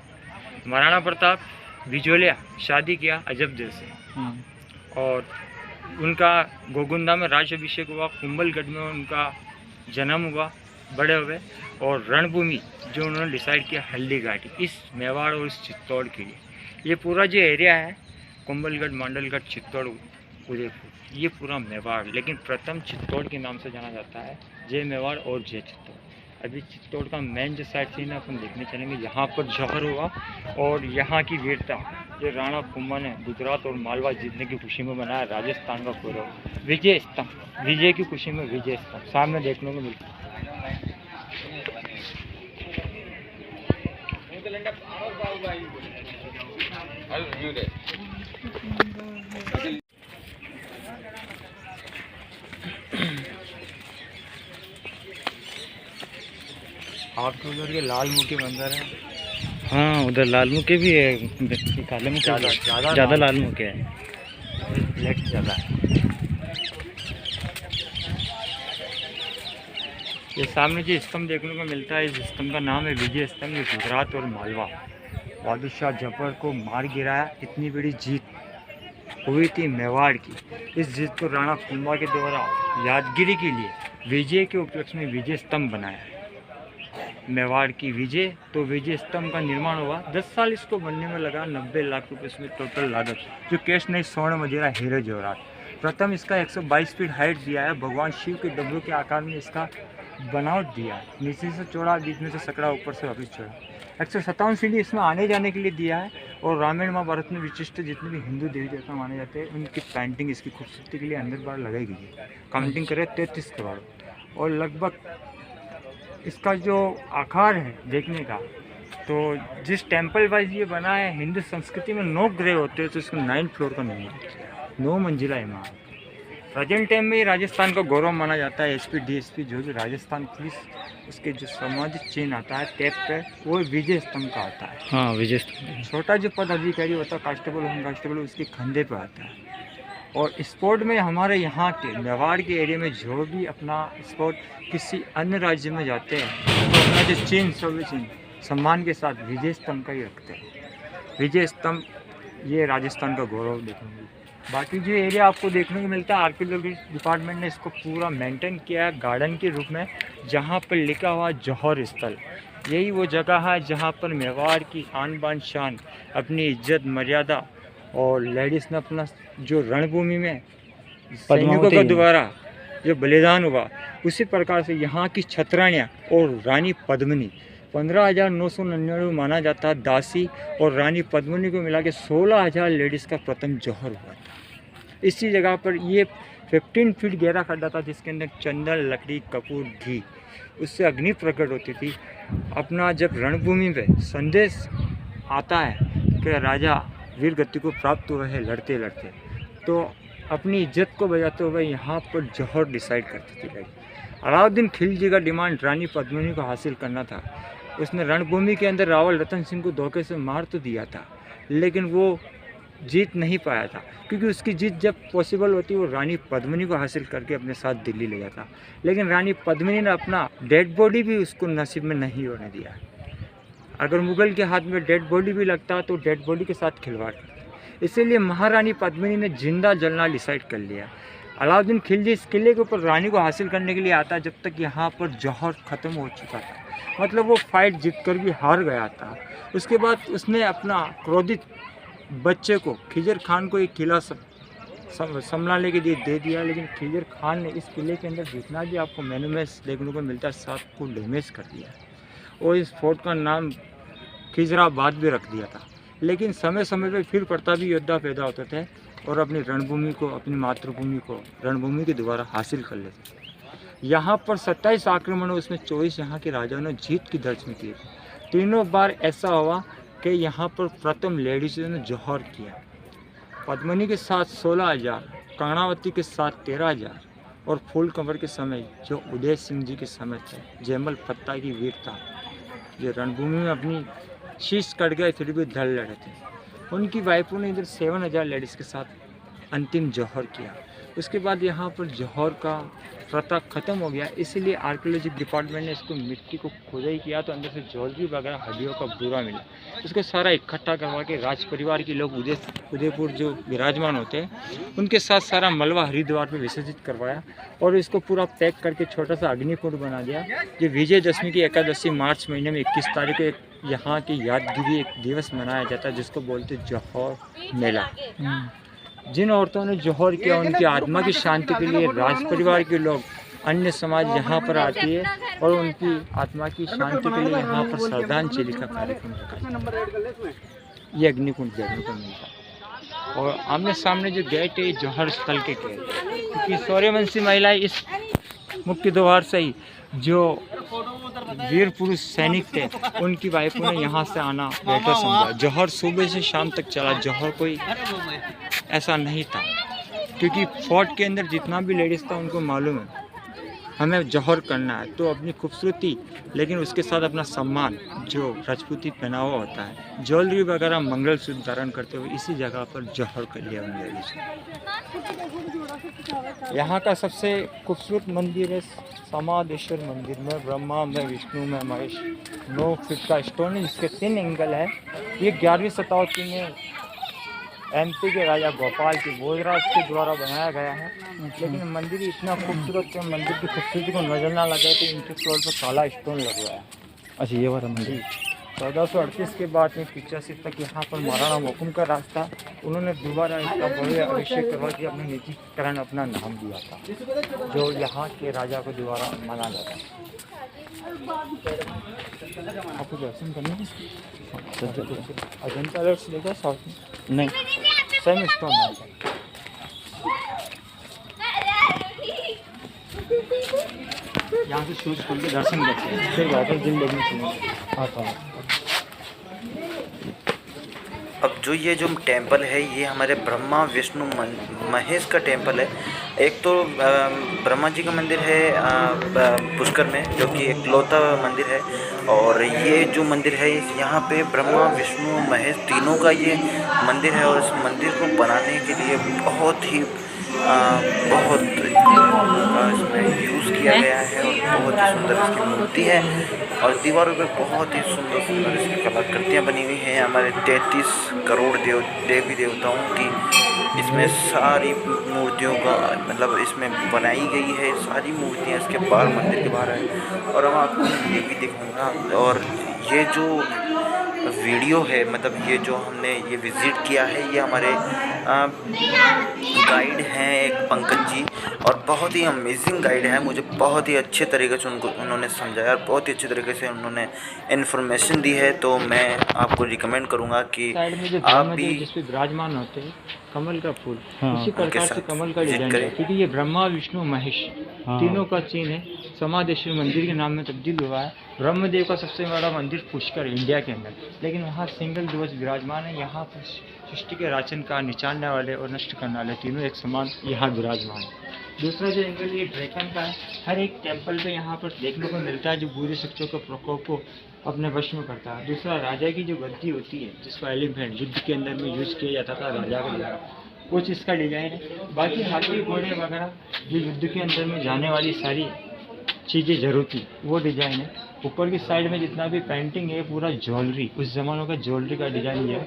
महाराणा प्रताप बिजोलिया शादी किया अजबदेव से, और उनका गोगुंदा में राज्याभिषेक हुआ, कुंभलगढ़ में उनका जन्म हुआ, बड़े हुए। और रणभूमि जो उन्होंने डिसाइड किया हल्दी घाटी, इस मेवाड़ और इस चित्तौड़ के लिए। ये पूरा जो एरिया है, कुंभलगढ़, मांडलगढ़, चित्तौड़, उदयपुर, ये पूरा मेवाड़, लेकिन प्रथम चित्तौड़ के नाम से जाना जाता है, जय मेवाड़ और जय चित्तौड़। अभी चित्तौड़ का मेन जो साइड सीन है अपन देखने चलेंगे, यहाँ पर जौहर हुआ और यहाँ की वीरता जो राणा कुंभा ने गुजरात और मालवा जीतने की खुशी में बनाया, राजस्थान का गौरव, विजय स्तंभ, विजय की खुशी में विजय स्तंभ सामने देखने को मिलता है। आपके उधर के लाल मुखी मंदिर है, हाँ उधर लाल मुके भी है, काले मुके ज़्यादा लाल मुके है, ब्लैक ज़्यादा है। ये सामने जो स्तंभ देखने को मिलता है, इस स्तंभ का नाम है विजय स्तंभ। ये गुजरात और मालवा बादशाह जफर को मार गिराया। इतनी बड़ी जीत हुई थी मेवाड़ की। इस जीत को राणा कुंभा के द्वारा यादगिरी के लिए विजय के उपलक्ष्य में विजय स्तंभ बनाया है। मेवाड़ की विजय, तो विजय स्तंभ का निर्माण हुआ। 10 साल इसको बनने में लगा। 90 लाख रुपए इसमें टोटल लागत, जो कैश नहीं, स्वर्ण वगैरह हीरे जवाहरात। प्रथम इसका 122 फीट हाइट दिया है। भगवान शिव के डमरू के आकार में इसका बनावट दिया है। नीचे से चौड़ा, बीच में से सकड़ा, ऊपर से वापिस चौड़ा। 157 सीढ़ी इसमें आने जाने के लिए दिया है। और रामायण महाभारत में विशिष्ट जितने भी हिंदू देवी देवता माने जाते हैं, उनकी पेंटिंग इसकी खूबसूरती के लिए अंदर बाहर लगाई गई है। काउंटिंग करें 33 करोड़। और लगभग इसका जो आकार है देखने का, तो जिस टेम्पल वाइज ये बना है, हिंदू संस्कृति में 9 ग्रह होते हैं, तो इसको 9 फ्लोर का नहीं है, 9 मंजिला इमारत। प्रेजेंट टाइम में राजस्थान का गौरव माना जाता है। एसपी डीएसपी जो भी राजस्थान पुलिस, उसके जो सामाजिक चिन्ह आता है टैप पे, वो विजय स्तंभ का आता है। हाँ विजय स्तंभ। छोटा जो पद अधिकारी होता है, कांस्टेबल होम कांस्टेबल, उसके कंधे पे आता है। और स्पोर्ट में हमारे यहाँ के मेवाड़ के एरिया में जो भी अपना स्पोर्ट किसी अन्य राज्य में जाते हैं, तो अपना जो चिन्ह, सभी चिन्ह सम्मान के साथ विजय स्तंभ का ही रखते हैं। विजय स्तंभ ये राजस्थान का गौरव देखने को। बाकी जो एरिया आपको देखने को मिलता है, आर्कियोलॉजी डिपार्टमेंट ने इसको पूरा मेंटेन किया है गार्डन के रूप में, जहाँ पर लिखा हुआ जौहर स्थल। यही वो जगह है जहाँ पर मेवाड़ की आन बान शान, अपनी इज्जत मर्यादा, और लेडीज़ ने अपना जो रणभूमि में सैनिकों के द्वारा जो बलिदान हुआ, उसी प्रकार से यहाँ की छतरानियाँ और रानी पद्मिनी 15,999 माना जाता है। दासी और रानी पद्मिनी को मिला के 16,000 लेडीज़ का प्रथम जौहर हुआ था। इसी जगह पर ये 15 फीट गहरा खड्डा था, जिसके अंदर चंदन, लकड़ी, कपूर, घी, उससे अग्नि प्रकट होती थी। अपना जब रणभूमि में संदेश आता है कि राजा वीर गति को प्राप्त हुए हैं लड़ते लड़ते, तो अपनी इज्जत को बचाते हुए यहाँ पर जौहर डिसाइड करती थी लड़की। अलाउद्दीन खिलजी का डिमांड रानी पद्मिनी को हासिल करना था। उसने रणभूमि के अंदर रावल रतन सिंह को धोखे से मार तो दिया था, लेकिन वो जीत नहीं पाया था, क्योंकि उसकी जीत जब पॉसिबल होती वो रानी पद्मिनी को हासिल करके अपने साथ दिल्ली ले जाता। लेकिन रानी पद्मिनी ने अपना डेड बॉडी भी उसको नसीब में नहीं होने दिया। अगर मुगल के हाथ में डेड बॉडी भी लगता तो डेड बॉडी के साथ खिलवाड़ करते। इसीलिए महारानी पद्मिनी ने जिंदा जलना डिसाइड कर लिया। अलाउद्दीन खिलजी इस किले के ऊपर रानी को हासिल करने के लिए आता, जब तक यहाँ पर जौहर ख़त्म हो चुका था। मतलब वो फाइट जीत कर भी हार गया था। उसके बाद उसने अपना क्रोधित बच्चे को, खिजर खान को, एक किला संभालने के लिए दे दिया। लेकिन खिजर खान ने इस किले के अंदर जितना भी आपको मोन्यूमेंट्स देखने को मिलता है, सब को डैमेज कर दिया और इस फोर्ट का नाम खिजराबाद भी रख दिया था। लेकिन समय समय पे फिर प्रतापी योद्धा पैदा होते थे और अपनी रणभूमि को, अपनी मातृभूमि को रणभूमि के द्वारा हासिल कर लेते थे। यहाँ पर 27 आक्रमण, उसमें 24 यहाँ के राजाओं ने जीत की दर्ज में किए थे। तीनों बार ऐसा हुआ कि यहाँ पर प्रथम लेडीज ने जौहर किया। पद्मिनी के साथ 16,000, कर्णावती के साथ 13,000 और फूल कंवर के समय जो उदय सिंह जी के समय थे, जयमल पत्ता की वीरता, जो रणभूमि में अपनी शीश कट गए फिर भी धड़ लड़े थे, उनकी वाइफों ने इधर 7,000 लेडीज़ के साथ अंतिम जौहर किया। उसके बाद यहाँ पर जौहर का प्रथा ख़त्म हो गया, इसीलिए आर्कियोलॉजी डिपार्टमेंट ने इसको मिट्टी को खुदाई किया, तो अंदर से ज्वेलरी वगैरह हड्डियों का बुरा मिला। इसको सारा इकट्ठा करवा के राज परिवार के लोग उदयपुर जो विराजमान होते हैं, उनके साथ सारा मलबा हरिद्वार पे विसर्जित करवाया और इसको पूरा पैक करके छोटा सा अग्निकुंड बना दिया। जो विजयदशमी की एकादशी मार्च महीने में 21 तारीख को एक यहाँ की यादगिरी एक दिवस मनाया जाता है, जिसको बोलते जौहर मेला। जिन औरतों ने जौहर किया, उनकी आत्मा की शांति के लिए राज परिवार के लोग, अन्य समाज यहाँ पर आती है और उनकी आत्मा की शांति के लिए यहाँ पर श्रद्धांजलि का कार्यक्रम रखा। ये अग्निकुंड देखने को मिलता है और आमने सामने जो गेट है जौहर स्थल के गेट, क्योंकि सूर्यवंशी महिलाएं इस मुख्य द्वार से ही जो वीर पुरुष सैनिक थे, उनकी वाइफों ने यहाँ से आना बेटर समझा। जौहर सुबह से शाम तक चला। जौहर कोई ऐसा नहीं था, क्योंकि फोर्ट के अंदर जितना भी लेडीज़ था उनको मालूम है हमें जौहर करना है तो अपनी खूबसूरती लेकिन उसके साथ अपना सम्मान जो राजपूती पहनावा होता है, ज्वेलरी वगैरह, मंगलसूत्र धारण करते हुए इसी जगह पर जौहर कर लिया हमने। यहाँ का सबसे खूबसूरत मंदिर है समादेश्वर मंदिर में ब्रह्मा में विष्णु में महेश 9 फीट का स्टोन है जिसके 3 एंगल है। ये 11वीं शताब्दी में MP के राजा गोपाल के भोजराज के द्वारा बनाया गया है। लेकिन मंदिर इतना खूबसूरत है, मंदिर की खूबसूरती को नजर ना लगे तो इनके फ्लोर पर काला स्टोन लग रहा है। अच्छा, ये वाला मंदिर 1438 के बाद में 85 तक यहाँ पर महाराणा मुकुंद का रास्ता, उन्होंने दोबारा इसका भव्य अभिषेक करवा के अपने निजीकरण अपना नाम दिया था, जो यहाँ के राजा को दोबारा माना जाता है। आपको दर्शन करना है अजंता अलर्ट्स देखा साउथ में? नहीं, सेम स्टोन है। यहाँ से शूज खोल के दर्शन करते हैं, फिर वाटर झील देखने चाहिए आता है। अब जो ये जो टेंपल है ये हमारे ब्रह्मा विष्णु महेश का टेंपल है। एक तो ब्रह्मा जी का मंदिर है पुष्कर में, जो कि इकलौता मंदिर है। और ये जो मंदिर है यहाँ पे ब्रह्मा विष्णु महेश तीनों का ये मंदिर है। और इस मंदिर को बनाने के लिए बहुत इसमें यूज़ किया गया है और बहुत ही सुंदर इसकी मूर्ति है। और दीवारों पर बहुत ही सुंदर इसकी कलाकृतियाँ बनी हुई हैं। हमारे 33 करोड़ देवी देवताओं की इसमें सारी मूर्तियों का मतलब इसमें बनाई गई है। सारी मूर्तियाँ इसके बाहर मंदिर के बाहर है। और हम आपको ये भी दिखाऊंगा। और ये जो वीडियो है मतलब ये जो हमने ये विज़िट किया है ये हमारे गाइड हैं एक पंकज जी, और बहुत ही अमेजिंग गाइड है। मुझे बहुत ही अच्छे तरीके से उन्होंने समझाया और बहुत ही अच्छे तरीके से उन्होंने इन्फॉर्मेशन दी है। तो मैं आपको रिकमेंड करूँगा कि आप भी जिस पे विराजमान होते हैं कमल का फूल, हाँ, इसी प्रकार से कमल का डिजाइन है, क्योंकि ये ब्रह्मा विष्णु महेश तीनों का चिन्ह है। समादेश्वर मंदिर के नाम में तब्दील हुआ है। ब्रह्मदेव का सबसे बड़ा मंदिर पुष्कर इंडिया के अंदर, लेकिन वहाँ सिंगल ध्वज विराजमान है। यहाँ पर सृष्टि के राचन का निचारने वाले और नष्ट करने वाले तीनों एक समान यहाँ विराजमान है। दूसरा जो एंगल ये ड्रैगन का है, हर एक टेम्पल पे यहाँ पर देखने को मिलता है जो बुरी शक्तियों के प्रकोप को अपने वश में करता है। दूसरा राजा की जो गद्दी होती है जिसको एलिफेंट युद्ध के अंदर में यूज़ किया जाता था राजा के द्वारा, कुछ इसका डिजाइन है। बाकी हाथी घोड़े वगैरह जो युद्ध के अंदर में जाने वाली सारी चीज़ें जरूरत थी वो डिज़ाइन है। ऊपर की साइड में जितना भी पेंटिंग है पूरा ज्वेलरी, उस ज़मानों का ज्वेलरी का डिज़ाइन है।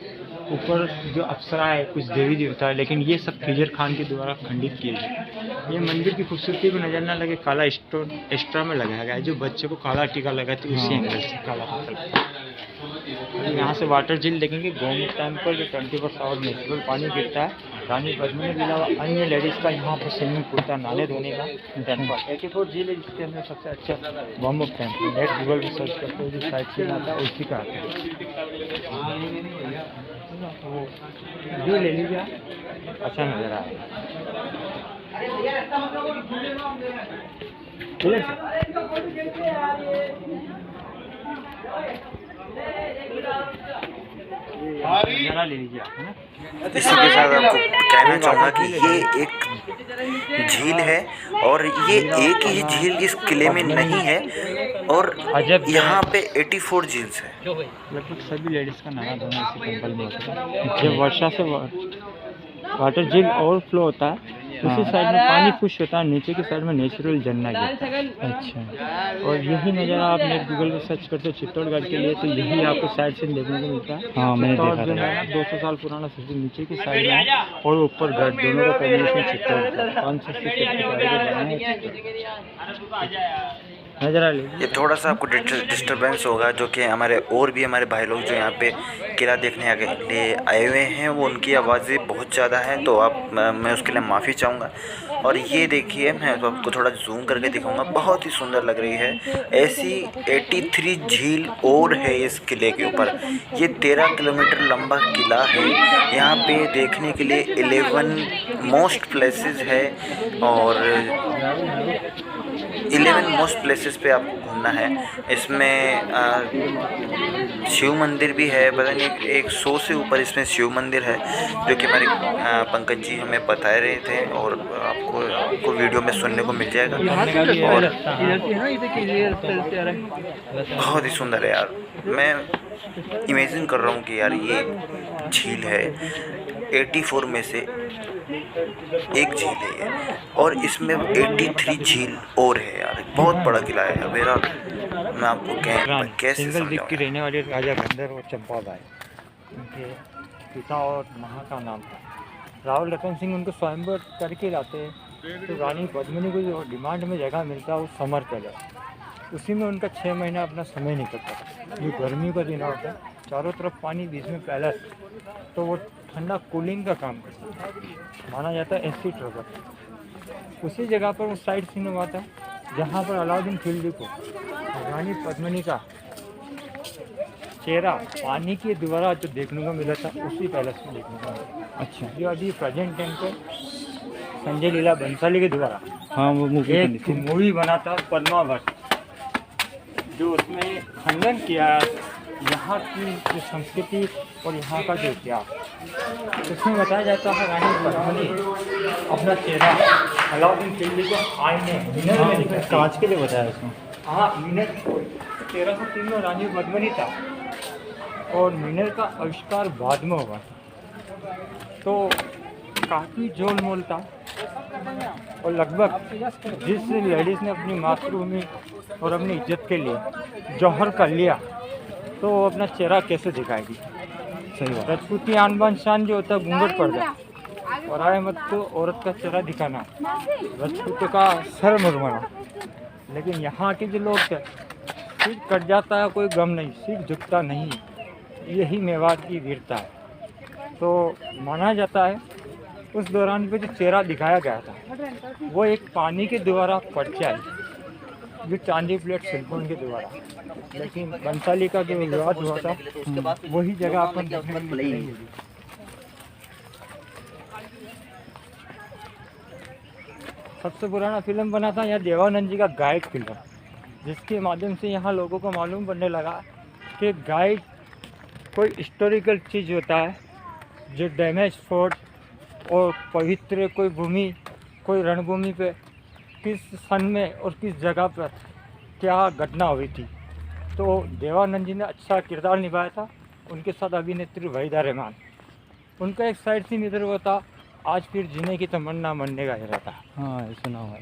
ऊपर जो अप्सरा है कुछ देवी देवता है, लेकिन ये सब खिजर खान के द्वारा खंडित किए गए। ये मंदिर की खूबसूरती को नजर ना लगे काला स्टोन एक्स्ट्रा में लगाया गया है, जो बच्चे को काला टीका लगाते उसी एंगल से काला यहाँ से वाटर झील देखेंगे। गोमुख टेम्पल जो 24 आवर नेचुरल पानी गिरता है। रानी पद्मिनी के अलावा अन्य लेडीज़ का यहाँ पर स्विमिंग पूल था, नाले धोने का टेम्पल। 84 झील है जिसके अंदर सबसे अच्छा गोमुख टेम्पल। नेट गूगल पर सर्च करते हुए जो साइट सीन आता है उसी का आता है। वो जो ले लीजिए अच्छा नज़र आएगा। ले लीजिए आप, है ना। इसी के साथ आपको कहना चाहूँगा कि ये एक झील है और ये एक ही झील इस किले में नहीं है, और यहाँ पे 84 झील्स है। लगभग सभी लेडीज़ का नहा धोना इसी टेम्पल में होता है। जब वर्षा से वाटर झील ओवरफ्लो होता है उसी साइड में पानी खुश होता है, नीचे की साइड में नेचुरल झरना गिरता है। अच्छा, और यही नज़ारा आप नेट गूगल पर सर्च करते हो चित्तौड़गढ़ के लिए तो यही आपको साइड सीन देखने को मिलता है। हाँ, मैंने देखा जो है ना 200 साल पुराना सिटी नीचे की साइड में और ऊपर घर, दोनों का कॉम्बिनेशन चित्तौड़ नजर आ लीजिए। ये थोड़ा सा आपको डिस्टर्बेंस होगा, जो कि हमारे भाई लोग जो यहाँ पे किला देखने लिए आए हुए हैं वो उनकी आवाज़ें बहुत ज़्यादा हैं, तो मैं उसके लिए माफ़ी चाहूँगा। और ये देखिए मैं आपको थोड़ा जूम करके दिखाऊंगा, बहुत ही सुंदर लग रही है। ऐसी 83 झील और है इस किले के ऊपर। ये 13 किलोमीटर लंबा किला है। यहाँ पे देखने के लिए 11 मोस्ट प्लेसेस है और 11 मोस्ट प्लेसेस पे आपको घूमना है। इसमें शिव मंदिर भी है, पता नहीं 100 से ऊपर इसमें शिव मंदिर है, जो कि हमारे पंकज जी हमें बता रहे थे और आपको वीडियो में सुनने को मिल जाएगा। और बहुत ही सुंदर है यार। मैं इमेजिन कर रहा हूँ कि यार ये झील है 84 में से एक झील है ये, और इसमें 83 झील और है यार। बहुत बड़ा किला है मेरा, मैं आपको कैसे सिंगल दिख की समझाऊं। रहने वाले राजा गंधर्व और चंपाबाई, उनके पिता और माँ का नाम था। रावल रतन सिंह उनको स्वयंवर करके लाते, तो रानी पद्मिनी को जो डिमांड में जगह मिलता है वो समर पैलेस, उसी में उनका 6 महीना अपना समय निकलता था। जो गर्मी का दिन होता है, चारों तरफ पानी, बीच में पैलेस, तो वो ठंडा कूलिंग का काम करता है, माना जाता है एसिड रबर। उसी जगह पर वो साइड सीन हुआ था जहाँ पर अलाउद्दीन खिलजी को रानी पद्मिनी का चेहरा पानी के द्वारा जो देखने को मिला था, उसी पैलेस में देखने को मिला। अच्छा, जो अभी प्रेजेंट टाइम पे संजय लीला बंसाली के द्वारा हाँ वो एक मूवी बना था पद्मावत, जो उसमें खंडन किया यहाँ की जो संस्कृति और यहाँ का जो इतिहास, उसमें बताया जाता है रानी पद्मिनी अपना चेहरा अलाउद्दीन खिलजी को आईने मिनर में दिखा, कांच के लिए बताया इसमें। हाँ मिनर 1303 में रानी पद्मिनी था और मिनर का आविष्कार बाद में हुआ था, तो काफ़ी जोल मोल था। और लगभग जिस लेडीज़ ने अपनी मातृभूमि और अपनी इज्जत के लिए जौहर कर लिया, तो वो अपना चेहरा कैसे दिखाएगी। सही बात। राजपूती आन बान शान जो होता है घूंघट पड़ जाए, और आए मत तो औरत का चेहरा दिखाना, राजपूतों का सर मुड़वाना। लेकिन यहाँ के जो लोग थे, सिर कट जाता है कोई गम नहीं, सिर झुकता नहीं, यही मेवाड़ की वीरता है। तो माना जाता है उस दौरान पे जो चेहरा दिखाया गया था, वो एक पानी के द्वारा परछाई, जो चांदी प्लेट शिल्पों के द्वारा। लेकिन बंसाली का जो विवाद हुआ था, वही जगह अपन देखने को मिलेगी। सबसे पुराना फिल्म बना था यहाँ देवानंद जी का गाइड फिल्म, जिसके माध्यम से यहाँ लोगों को मालूम पड़ने लगा कि गाइड कोई हिस्टोरिकल चीज़ होता है, जो डैमेज फोर्ट और पवित्र कोई भूमि, कोई रणभूमि पे किस सन में और किस जगह पर क्या घटना हुई थी। तो देवानंद जी ने अच्छा किरदार निभाया था, उनके साथ अभिनेत्री वहीदा रहमान। उनका एक साइड सीन इधर हुआ था, आज फिर जीने की तमन्ना मरने का इरादा। हाँ ये सुना हुआ है।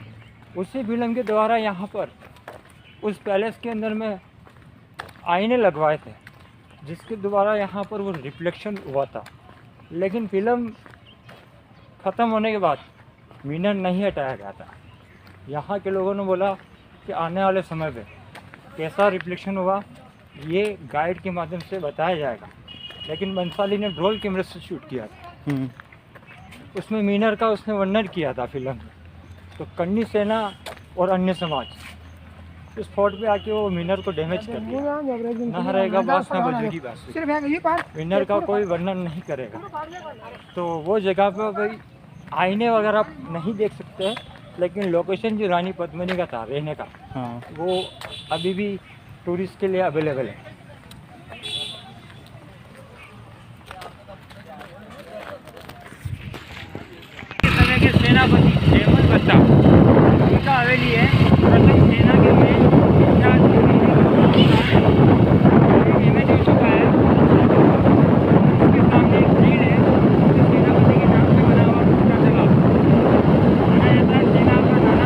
उसी फिल्म के द्वारा यहाँ पर उस पैलेस के अंदर में आईने लगवाए थे, जिसके द्वारा यहाँ पर वो रिफ्लेक्शन हुआ था। लेकिन फिल्म ख़त्म होने के बाद मीनर नहीं हटाया गया था। यहाँ के लोगों ने बोला कि आने वाले समय पे कैसा रिफ्लेक्शन हुआ, ये गाइड के माध्यम से बताया जाएगा। लेकिन बंसाली ने ड्रोन कैमरे से शूट किया था, उसमें मीनर का उसने वर्णन किया था फिल्म में। तो कन्नी सेना और अन्य समाज इस फोर्ट पे आके वो मीनर को डैमेज कर दिया। ना रहेगा बास ना बजेगी बास, मीनर का कोई वर्णन नहीं करेगा। तो वो जगह पे भाई आईने वगैरह नहीं देख सकते हैं, लेकिन लोकेशन जो रानी पद्मिनी का था रहने का, हाँ वो अभी भी टूरिस्ट के लिए अवेलेबल है। इस समय के सेनापति हेमंत बट्टा, उनका हवेली है प्रथम सेना के में इमेज हो चुका है। उसके सामने एक झील है, सेनापति के नाम से बना हुआ उसका तालाब। माना जाता है सेना का नाना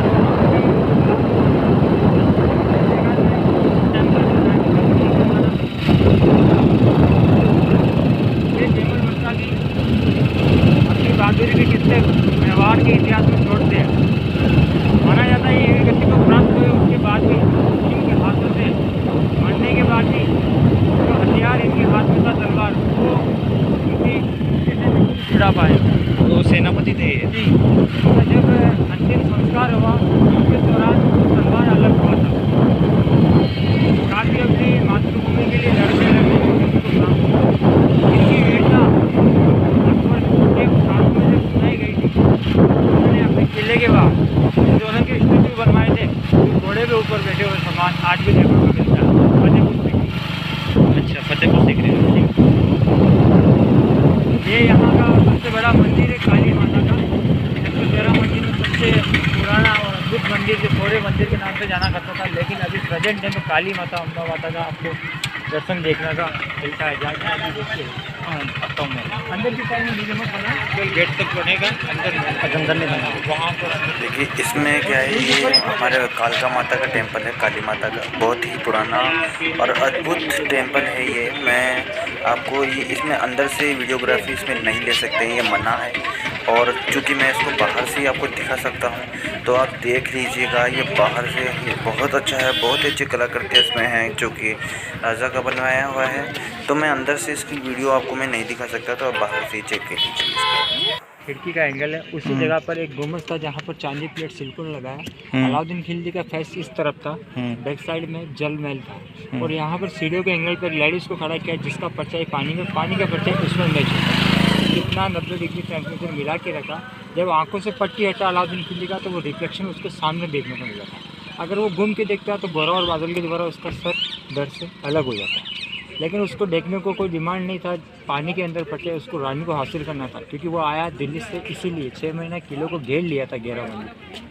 ये हेमंत बट्टा की अपनी बहादुरी के किस्से मेवाड़ के इतिहास में छोड़ते हैं। माना जाता है ये व्यक्ति को प्राप्त हुए उसके बाद भी इनके हाथों से मरने के बाद भी जो हथियार इनके हाथ में था तलवार, वो इनकी किसी से नहीं छुड़ा पाए। वो सेनापति थे। जी, तो जब अंतिम संस्कार हुआ उसके दौरान तलवार अलग हुआ था। काफ़ी अपनी मातृभूमि के लिए लड़ने लगे उनको प्राप्त हुआ। इनकी वीरता लगभग एक साथ में जब सुनाई गई थी, उन्होंने अपने किले के बाद दोनों के स्टैचू बनवाए थे, जो घोड़े प्रेजेंट टाइम में काली माता अम्बा माता का आपको दर्शन देखने का मिलता है। जाके अभी देखिए आता हूँ मैं अंदर की साइड में नीचे मत बना, केवल गेट तक बनेगा, अंदर नहीं बना वहाँ पर। देखिए इसमें क्या है, ये हमारे कालका माता का टेम्पल है, काली माता का बहुत ही पुराना और अद्भुत टेम्पल है ये। मैं आपको ये इसमें अंदर से वीडियोग्राफी इसमें नहीं ले सकते हैं, ये मना है। और चूँकि मैं इसको बाहर से ही आपको दिखा सकता हूँ तो आप देख लीजिएगा। ये बाहर से ये बहुत अच्छा है, बहुत अच्छी कलाकृति इसमें है जो कि राजा का बनवाया हुआ है। तो मैं अंदर से इसकी वीडियो आपको मैं नहीं दिखा सकता, तो आप बाहर से ही चेक कर लीजिए इसको। खिड़की का एंगल है, उसी जगह पर एक गुम्बद था जहाँ पर चांदी प्लेट सिलिकॉन लगा है। अलाउद्दीन खिलजी का फेस इस तरफ था, बैक साइड में जल महल था और यहाँ पर सीढ़ियों के एंगल पर लेडीज़ को खड़ा किया जिसका परछाई पानी का परछाई उसमें मैच होता। कितना 90 डिग्री टेम्परेचर मिला के रखा। जब आंखों से पट्टी हटा अलाउद्दीन खिलजी का तो वो रिफ्लेक्शन उसके सामने देखने को मिला था। अगर वो घूम के देखता तो गोरा और बादल के द्वारा उसका सर दर से अलग हो जाता। लेकिन उसको देखने को कोई डिमांड नहीं था, पानी के अंदर पटे उसको रानी को हासिल करना था क्योंकि वो आया दिल्ली से, इसीलिए 6 महीना किलो को घेर लिया था 11 महीने।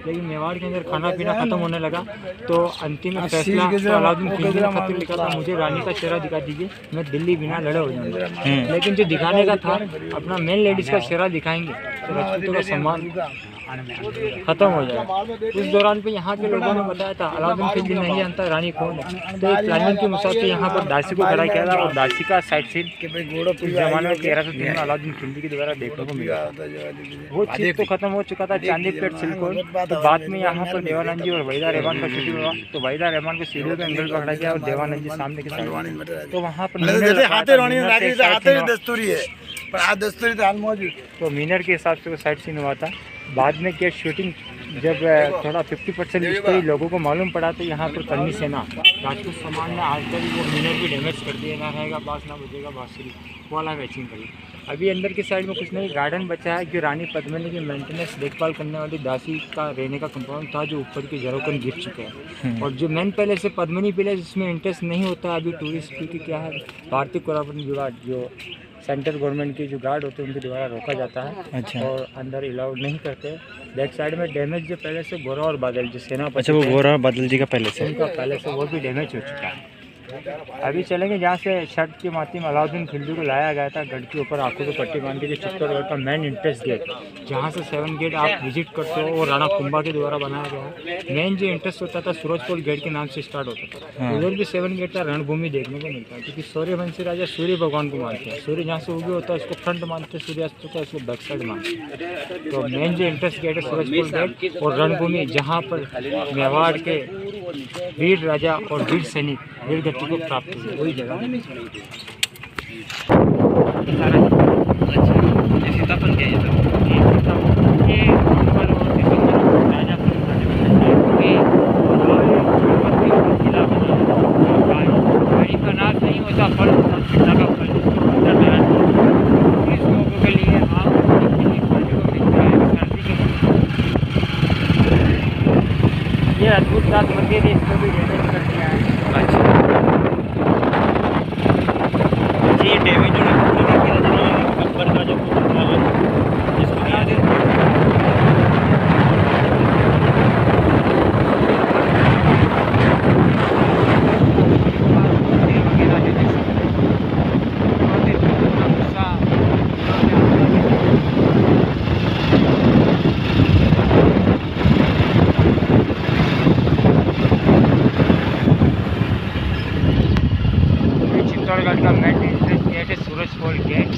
लेकिन मेवाड़ के अंदर खाना पीना खत्म होने लगा तो अंतिम फैसला तो अलाउद्दीन खिलजी ने खत लिखा था, मुझे रानी का चेहरा दिखा दीजिए, मैं दिल्ली बिना लड़े हो जाऊँगा। लेकिन जो दिखाने का था अपना मेन लेडीज़ का चेहरा दिखाएंगे तो राजपूतों का सम्मान खत्म हो जाएगा। उस दौरान पे यहाँ के लोगों ने बताया था अलाउद्दीन खिलजी नहीं जानता रानी कौन है, तो एक प्लानिंग के मुसाब से यहाँ पर दासी को खड़ा किया था और दासी का साइड सीन उस जमाने में 1303 में अलाउद्दीन खिलजी के द्वारा देखने को मिला। वो चीज़ तो खत्म हो चुका था, चांदी प्लेट सिलिकॉन। तो बाद में यहाँ पर देवानंद जी और वहीदा रहमान का शूटिंग हुआ तो वहीदा रहमान को सीढ़ियों के एंगल पर खड़ा किया और देवानंद जी सामने के साइड। तो वहाँ पर तो मीनर के हिसाब से वो साइड सीन हुआ था। बाद में क्या शूटिंग जब थोड़ा 50% इसको ही लोगों को मालूम पड़ा तो यहाँ पर करनी सेना राजपूत समाज ने आज तक वो मीनर भी डैमेज कर दिया, ना रहेगा बास ना बजेगा बांसुरी, वो वाला मैचिंग करी। अभी अंदर की साइड में कुछ नहीं, गार्डन बचा है जो रानी पद्मिनी की मेंटेनेंस देखभाल करने वाली दासी का रहने का कंपाउंड था जो ऊपर की जरोकन गिर चुके हैं। और जो मेन पैलेस है पद्मिनी पैलेस, इसमें इंटरेस्ट नहीं होता अभी टूरिस्ट क्योंकि क्या है भारतीय पुरातन विभाग जो सेंट्रल गवर्नमेंट के जो गार्ड होते हैं उनके द्वारा रोका जाता है। अच्छा। और अंदर अलाउड नहीं करते। बैक साइड में डैमेज जो पैलेस है गोरा और बादल जो सेनापति, अच्छा वो गोरा और बादल जी का पैलेस है, उनका पैलेस है वो भी डैमेज हो चुका है। अभी चलेंगे जहाँ से छठ के माध्यम अलाउद्दीन खिलजी को लाया गया था, गढ़ के ऊपर आंखों को पट्टी बांध के जो चित्तौड़गढ़ का मेन इंट्रेंस गेट जहाँ से 7 गेट आप विजिट करते हो और राणा कुंभा के द्वारा बनाया गया है। मेन जो इंट्रेंस होता था सूरजपोल गेट के नाम से स्टार्ट होता था। उधर भी 7 गेट का रणभूमि देखने को मिलता है क्योंकि सूर्यवंशी राजा सूर्य भगवान को मानते हैं। सूर्य जहाँ से उगे होता है उसको फ्रंट मानते हैं, सूर्यास्त होता है उसको बैक साइड मानते हैं। तो मेन जो इंट्रेंस गेट है सूरजपोल गेट और रणभूमि जहाँ पर मेवाड़ के वीर राजा और वीर सैनिक वीर गति को प्राप्त हुई वही जगह। ये सीताफल क्या है? ये ऊपर और दिसंबर राजा किला का नाश नहीं होता, फल होता का फल इस लोगों के लिए आप मिलता है सर्दी के। ये अद्भुत रात मंदिर है, इसको भी डैमेज कर दिया है। अच्छा ये डैमेज अकबर का जो इसको याद है। चित्तौड़गढ़ का मेन एंट्रेंस गेट है सूरजपोल गेट।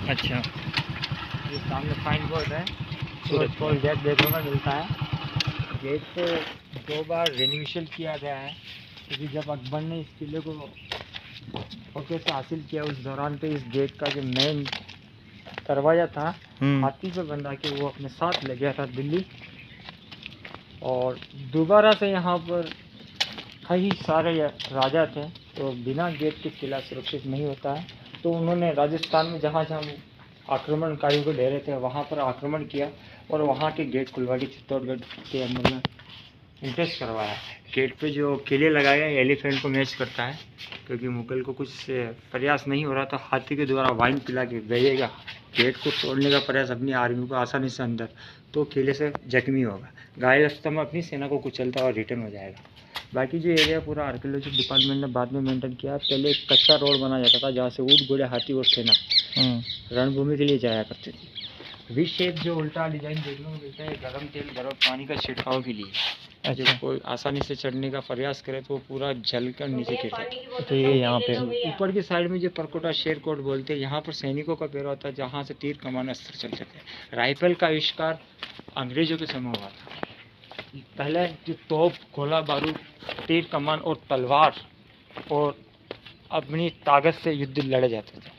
अच्छा ये सामने साइन बोर्ड है, सूरजपोल गेट देखने को मिलता है। गेट को 2 बार रिन्यूएशन किया गया है क्योंकि जब अकबर ने इस किले को ओके से हासिल किया उस दौरान पे इस गेट का जो मेन दरवाज़ा था हाथी पे बंधा के वो अपने साथ ले गया था दिल्ली। और दोबारा से यहाँ पर कई सारे राजा थे तो बिना गेट के किला सुरक्षित नहीं होता है, तो उन्होंने राजस्थान में जहाँ जहाँ आक्रमणकारियों को डेरे थे वहाँ पर आक्रमण किया और वहाँ के गेट खुलवा के चित्तौड़गढ़ के अंदर में इंटरेस्ट करवाया। गेट पे जो किले लगाए गए एलिफेंट को मैच करता है क्योंकि मुगल को कुछ प्रयास नहीं हो रहा था हाथी के द्वारा वाइन पिला के भेजेगा गेट को तोड़ने का प्रयास अपनी आर्मी को आसानी से अंदर, तो किले से जख्मी होगा, घायल अवस्था में अपनी सेना को कुचलता और रिटर्न हो जाएगा। बाकी जो एरिया पूरा आर्कियोलॉजी डिपार्टमेंट ने बाद में मेंटेन किया। पहले एक कच्चा रोड बना जाता था जहाँ से ऊँट, घोड़े, हाथी और सेना रणभूमि के लिए जाया करते थे। वी शेप जो उल्टा डिजाइन देखने को मिलता है गर्म तेल, गर्म पानी का छिड़काव के लिए। जब कोई आसानी से चढ़ने का प्रयास करे तो वो पूरा जल कर नीचे गिरता है। तो ये यहाँ पे ऊपर की साइड में जो परकोटा शेरकोट बोलते हैं, यहाँ पर सैनिकों का पैरा होता है जहाँ से तीर कमान अस्त्र चलते थे। राइफल का आविष्कार अंग्रेजों के समय हुआ था। पहले जो तोप, गोला बारूद, तीर कमान और तलवार और अपनी ताकत से युद्ध लड़े जाते थे।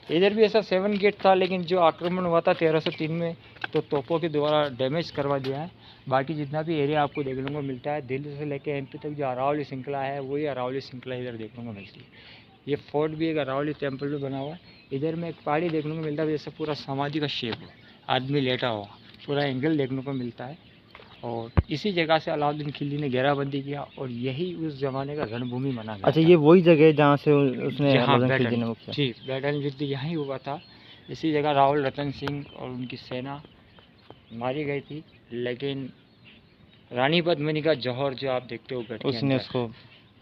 इधर भी ऐसा 7 गेट था, लेकिन जो आक्रमण हुआ था 1303 में तो तोपों के द्वारा डैमेज करवा दिया है। बाकी जितना भी एरिया आपको देखने को मिलता है, दिल्ली से लेकर एमपी तक जो अरावली श्रृंखला है, वही अरावली श्रृंखला इधर देखने को मिलती है। ये फोर्ट भी एक अरावली टेम्पल में बना हुआ है। इधर में एक पहाड़ी देखने को मिलता है जैसे पूरा समाधि का शेप हो, आदमी लेटा हुआ, पूरा एंगल देखने को मिलता है। और इसी जगह से अलाउद्दीन खिलजी ने घेराबंदी किया और यही उस जमाने का रणभूमि माना गया। अच्छा, ये वही जगह है जहाँ से उसने जी, बैटल युद्ध यहीं हुआ था। इसी जगह राहुल रतन सिंह और उनकी सेना मारी गई थी, लेकिन रानी पद्मिनी का जौहर जो आप देखते हो गढ़ के उसने अंदर, उसको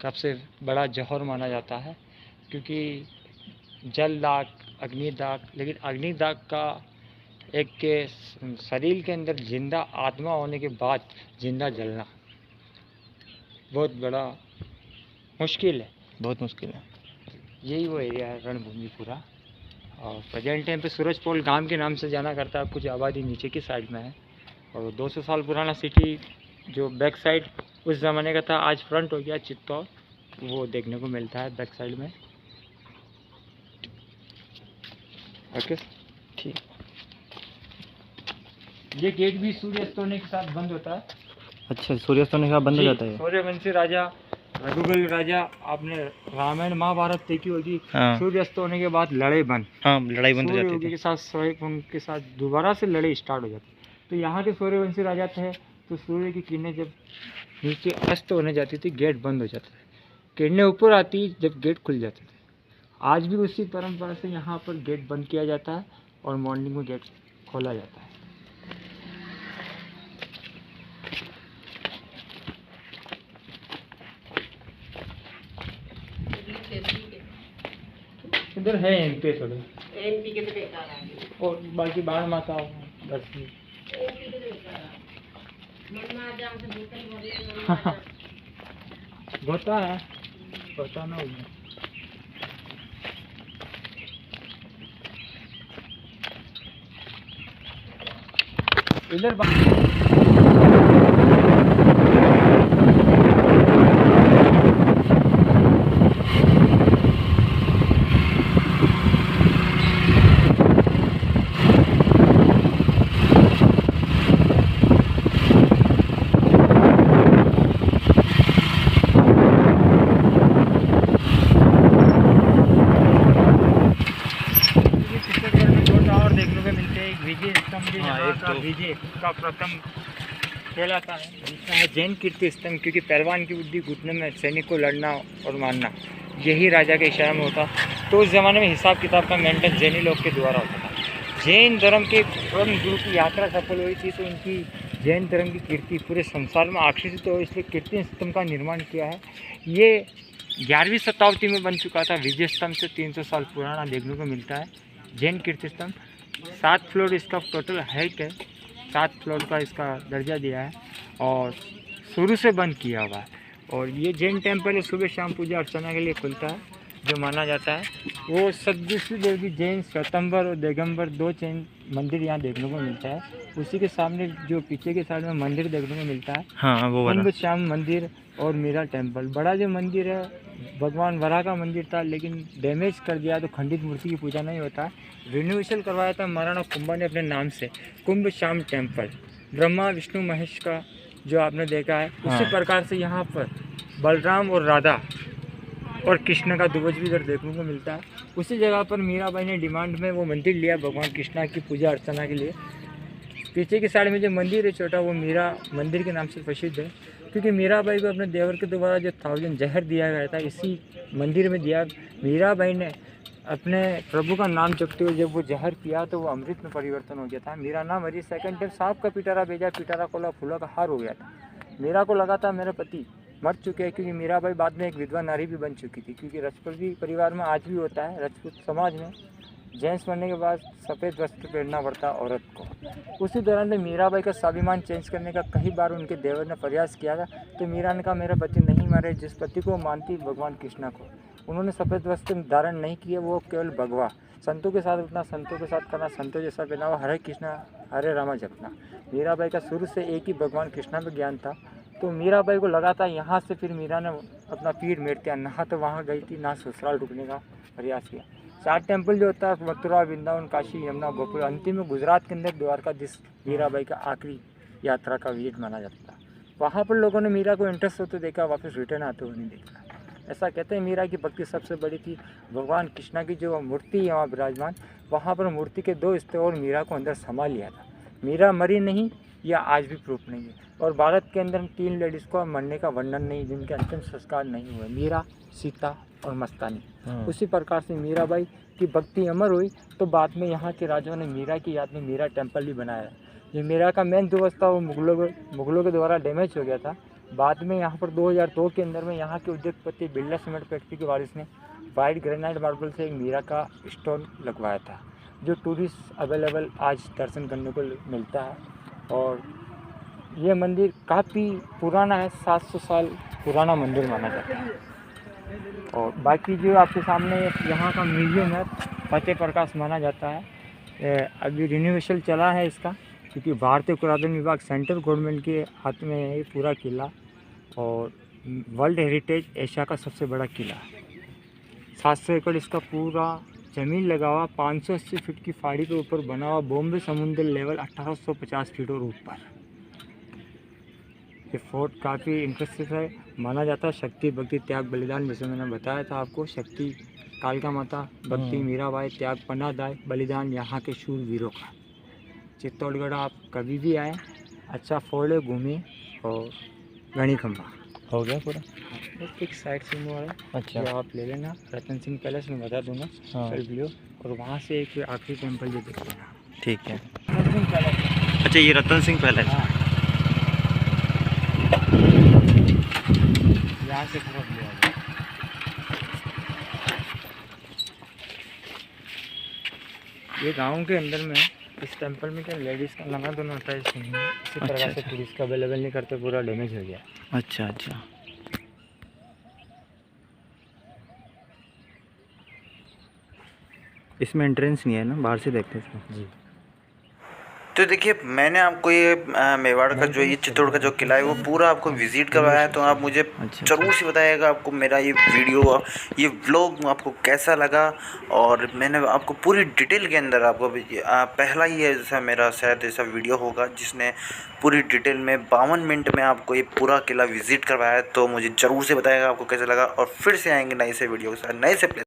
सबसे बड़ा जौहर माना जाता है। क्योंकि जल दाग, अग्नि दाग, लेकिन अग्नि दाग का एक के शरीर के अंदर जिंदा आत्मा होने के बाद जिंदा जलना बहुत बड़ा मुश्किल है, बहुत मुश्किल है। यही वो एरिया है रणभूमि पूरा। और प्रेजेंट टाइम पे सूरजपोल गांव के नाम से जाना करता है। कुछ आबादी नीचे की साइड में है और 200 साल पुराना सिटी जो बैक साइड उस ज़माने का था, आज फ्रंट हो गया चित्तौड़, वो देखने को मिलता है बैक साइड में। ओके, ठीक। ये गेट भी सूर्यास्त होने के साथ बंद होता है। अच्छा, सूर्यास्त होने के बाद बंद हो जाता है। सूर्यवंशी राजा रघुबल राजा, आपने रामायण महाभारत देखी होगी। हाँ। सूर्यास्त होने के बाद लड़ाई बंद, हाँ, लड़ाई बंद हो सूर्य जाती थी। के साथ शोएब उनके साथ दोबारा से लड़ाई स्टार्ट हो जाती। तो यहाँ के सूर्यवंशी राजा थे, तो सूर्य की किरणें जब नीचे अस्त होने जाती थी, गेट बंद हो जाता था। किरणें ऊपर आती जब गेट खुल जाते थे। आज भी उसी परंपरा से यहाँ पर गेट बंद किया जाता है और मॉर्निंग में गेट खोला जाता है। इधर है एमपी थोड़े, एमपी के तो बेकार आ गए। और बाकी बाहर माता बस भी। होता है, होता ना हो। इधर विजय का प्रथम कहलाता है। दूसरा है जैन कीर्ति स्तंभ, क्योंकि पहलवान की बुद्धि घुटने में सैनिक को लड़ना और मारना, यही राजा के इशारे में होता। तो उस ज़माने में हिसाब किताब का मेंटेन जैनी लोग के द्वारा होता था। जैन धर्म के परम गुरु की यात्रा सफल हुई थी, तो उनकी जैन धर्म की कीर्ति पूरे संसार में आकर्षित हो, इसलिए कीर्ति स्तंभ का निर्माण किया है। ये 11वीं शताब्दी में बन चुका था। विजय स्तंभ से 300 साल पुराना देखने को मिलता है जैन कीर्ति स्तंभ। 7 फ्लोर इसका टोटल हाइट है, 7 फ्लोर का इसका दर्जा दिया है और शुरू से बंद किया हुआ है। और ये जैन टेम्पल सुबह शाम पूजा अर्चना के लिए खुलता है, जो माना जाता है। वो सदगुस्वी देवी जैन श्वेतंबर और दिगंबर 2 जैन मंदिर यहाँ देखने को मिलता है। उसी के सामने जो पीछे के साइड में मंदिर देखने को मिलता है, हाँ, वो वाला श्याम मंदिर और मीरा टेम्पल। बड़ा जो मंदिर है भगवान वरा का मंदिर था, लेकिन डैमेज कर दिया तो खंडित मूर्ति की पूजा नहीं होता। रिन्यूएशन करवाया था महाराणा कुंभा ने अपने नाम से, कुंभ श्याम टेम्पल। ब्रह्मा विष्णु महेश का जो आपने देखा है, उसी प्रकार से यहाँ पर बलराम और राधा और कृष्ण का ध्वज भी इधर देखने को मिलता है। उसी जगह पर मीराबाई ने डिमांड में वो मंदिर लिया भगवान कृष्णा की पूजा अर्चना के लिए। पीछे की साइड में जो मंदिर है छोटा, वो मीरा मंदिर के नाम से प्रसिद्ध है, क्योंकि मीराबाई को अपने देवर के द्वारा जो 1000 जहर दिया गया था, इसी मंदिर में दिया। मीराबाई ने अपने प्रभु का नाम जपते हुए जब वो जहर पिया तो वो अमृत में परिवर्तन हो गया था। मीरा नाम हरी। सेकंड टाइम सांप का पिटारा भेजा, पिटारा कोला फूलों का हार हो गया था। मीरा को लगा था मेरा पति मर चुके हैं, क्योंकि मीराबाई बाद में एक विधवा नारी भी बन चुकी थी। क्योंकि राजपूती परिवार में आज भी होता है, राजपूत समाज में जेंट्स बनने के बाद सफ़ेद वस्त्र पहनना पड़ता है औरत को। उसी दौरान में मीराबाई का स्वाभिमान चेंज करने का कई बार उनके देवर ने प्रयास किया था, तो मीरा ने कहा मेरा पति नहीं मरे, जिस पति को मानती भगवान कृष्णा को। उन्होंने सफ़ेद वस्त्र धारण नहीं किए, वो केवल भगवा संतों के साथ उठना, संतों के साथ करना, संतों जैसा पहनावा, हरे कृष्णा हरे रामा जपना। मीराबाई का शुरू से एक ही भगवान कृष्णा में ज्ञान था। तो मीराबाई को लगा था यहाँ से फिर मीरा ने अपना पीठ मेरते ना तो वहाँ गई थी, ना ससुराल रुकने का प्रयास किया। 4 टेम्पल जो होता है मथुरा, वृंदावन, काशी, यमुना, गोकुल, अंतिम में गुजरात के अंदर द्वारकाधीश मीराबाई का आखिरी यात्रा का विजिट माना जाता है। वहाँ पर लोगों ने मीरा को इंटरेस्ट होते देखा, वापस रिटर्न आते हुए नहीं देखा। ऐसा कहते हैं मीरा की भक्ति सबसे बड़ी थी। भगवान कृष्णा की जो मूर्ति है वहाँ विराजमान, वहाँ पर मूर्ति के 2 हिस्से और मीरा को अंदर समा लिया था। मीरा मरी नहीं, यह आज भी प्रूफ नहीं है। और भारत के अंदर 3 लेडीज़ को मरने का वर्णन नहीं, जिनके अंतिम संस्कार नहीं हुए, मीरा, सीता और मस्तानी। उसी प्रकार से मीराबाई की भक्ति अमर हुई, तो बाद में यहाँ के राजाओं ने मीरा की याद में मीरा टेम्पल भी बनाया। ये मीरा का मेन जो था वो मुगलों के द्वारा डैमेज हो गया था। बाद में यहाँ पर 2002 के अंदर में यहाँ के उद्योगपति बिरला सीमेंट फैक्ट्री के वारिस ने वाइट ग्रेनाइट मार्बल से एक मीरा का स्टोन लगवाया था, जो टूरिस्ट अवेलेबल आज दर्शन करने को मिलता है। और ये मंदिर काफ़ी पुराना है, 700 साल पुराना मंदिर माना जाता है। और बाकी जो आपके सामने यहाँ का म्यूजियम है, फतेह प्रकाश माना जाता है। अभी रिन्यूवेशन चला है इसका, क्योंकि भारतीय पुरातन विभाग सेंट्रल गवर्नमेंट के हाथ में है ये पूरा किला। और वर्ल्ड हेरिटेज एशिया का सबसे बड़ा किला, 700 एकड़ इसका पूरा ज़मीन लगा हुआ, 580 फीट की पहाड़ी के ऊपर बना हुआ, बॉम्बे समुद्र लेवल 1850 फीट और ऊपर। ये फोर्ट काफ़ी इंटरेस्टिंग है, माना जाता है शक्ति, भक्ति, त्याग, बलिदान, जैसे मैंने बताया था आपको। शक्ति कालिका माता, भक्ति मीराबाई, त्याग पन्नादाय, बलिदान यहाँ के शूरवीरों का। चित्तौड़गढ़ आप कभी भी आए, अच्छा फोड़े घूमे और गणी खंबा हो गया पूरा। एक साइड सीन वाला अच्छा, जो आप ले लेना, रतन सिंह पैलेस में बता दूंगा, हाँ। चल लियो। और वहाँ से एक आखिरी टेम्पल जो देख लेना, ठीक है। रतन सिंह पैलेस। अच्छा, ये रतन सिंह पैलेस। हाँ, यहाँ से पूरा view आ जाएगा। ये गांव के अंदर में इस टेंपल में क्या लेडीज़ का लंगा दोनों होता है, इसी प्रकार से अच्छा। टूरिस्ट का अवेलेबल नहीं करते, पूरा डैमेज हो गया। अच्छा अच्छा, इसमें एंट्रेंस नहीं है ना, बाहर से देखते हैं इसको। जी, तो देखिए, मैंने आपको ये मेवाड़ का जो ये चित्तौड़ का जो किला है वो पूरा आपको विजिट करवाया है। तो आप मुझे ज़रूर से बताइएगा आपको मेरा ये वीडियो, ये व्लॉग आपको कैसा लगा। और मैंने आपको पूरी डिटेल के अंदर आपको पहला ही ऐसा मेरा शायद ऐसा वीडियो होगा जिसने पूरी डिटेल में 52 मिनट में आपको ये पूरा किला विजिट करवाया है। तो मुझे ज़रूर से बताइएगा आपको कैसा लगा, और फिर से आएंगे नए से वीडियो के साथ, नए से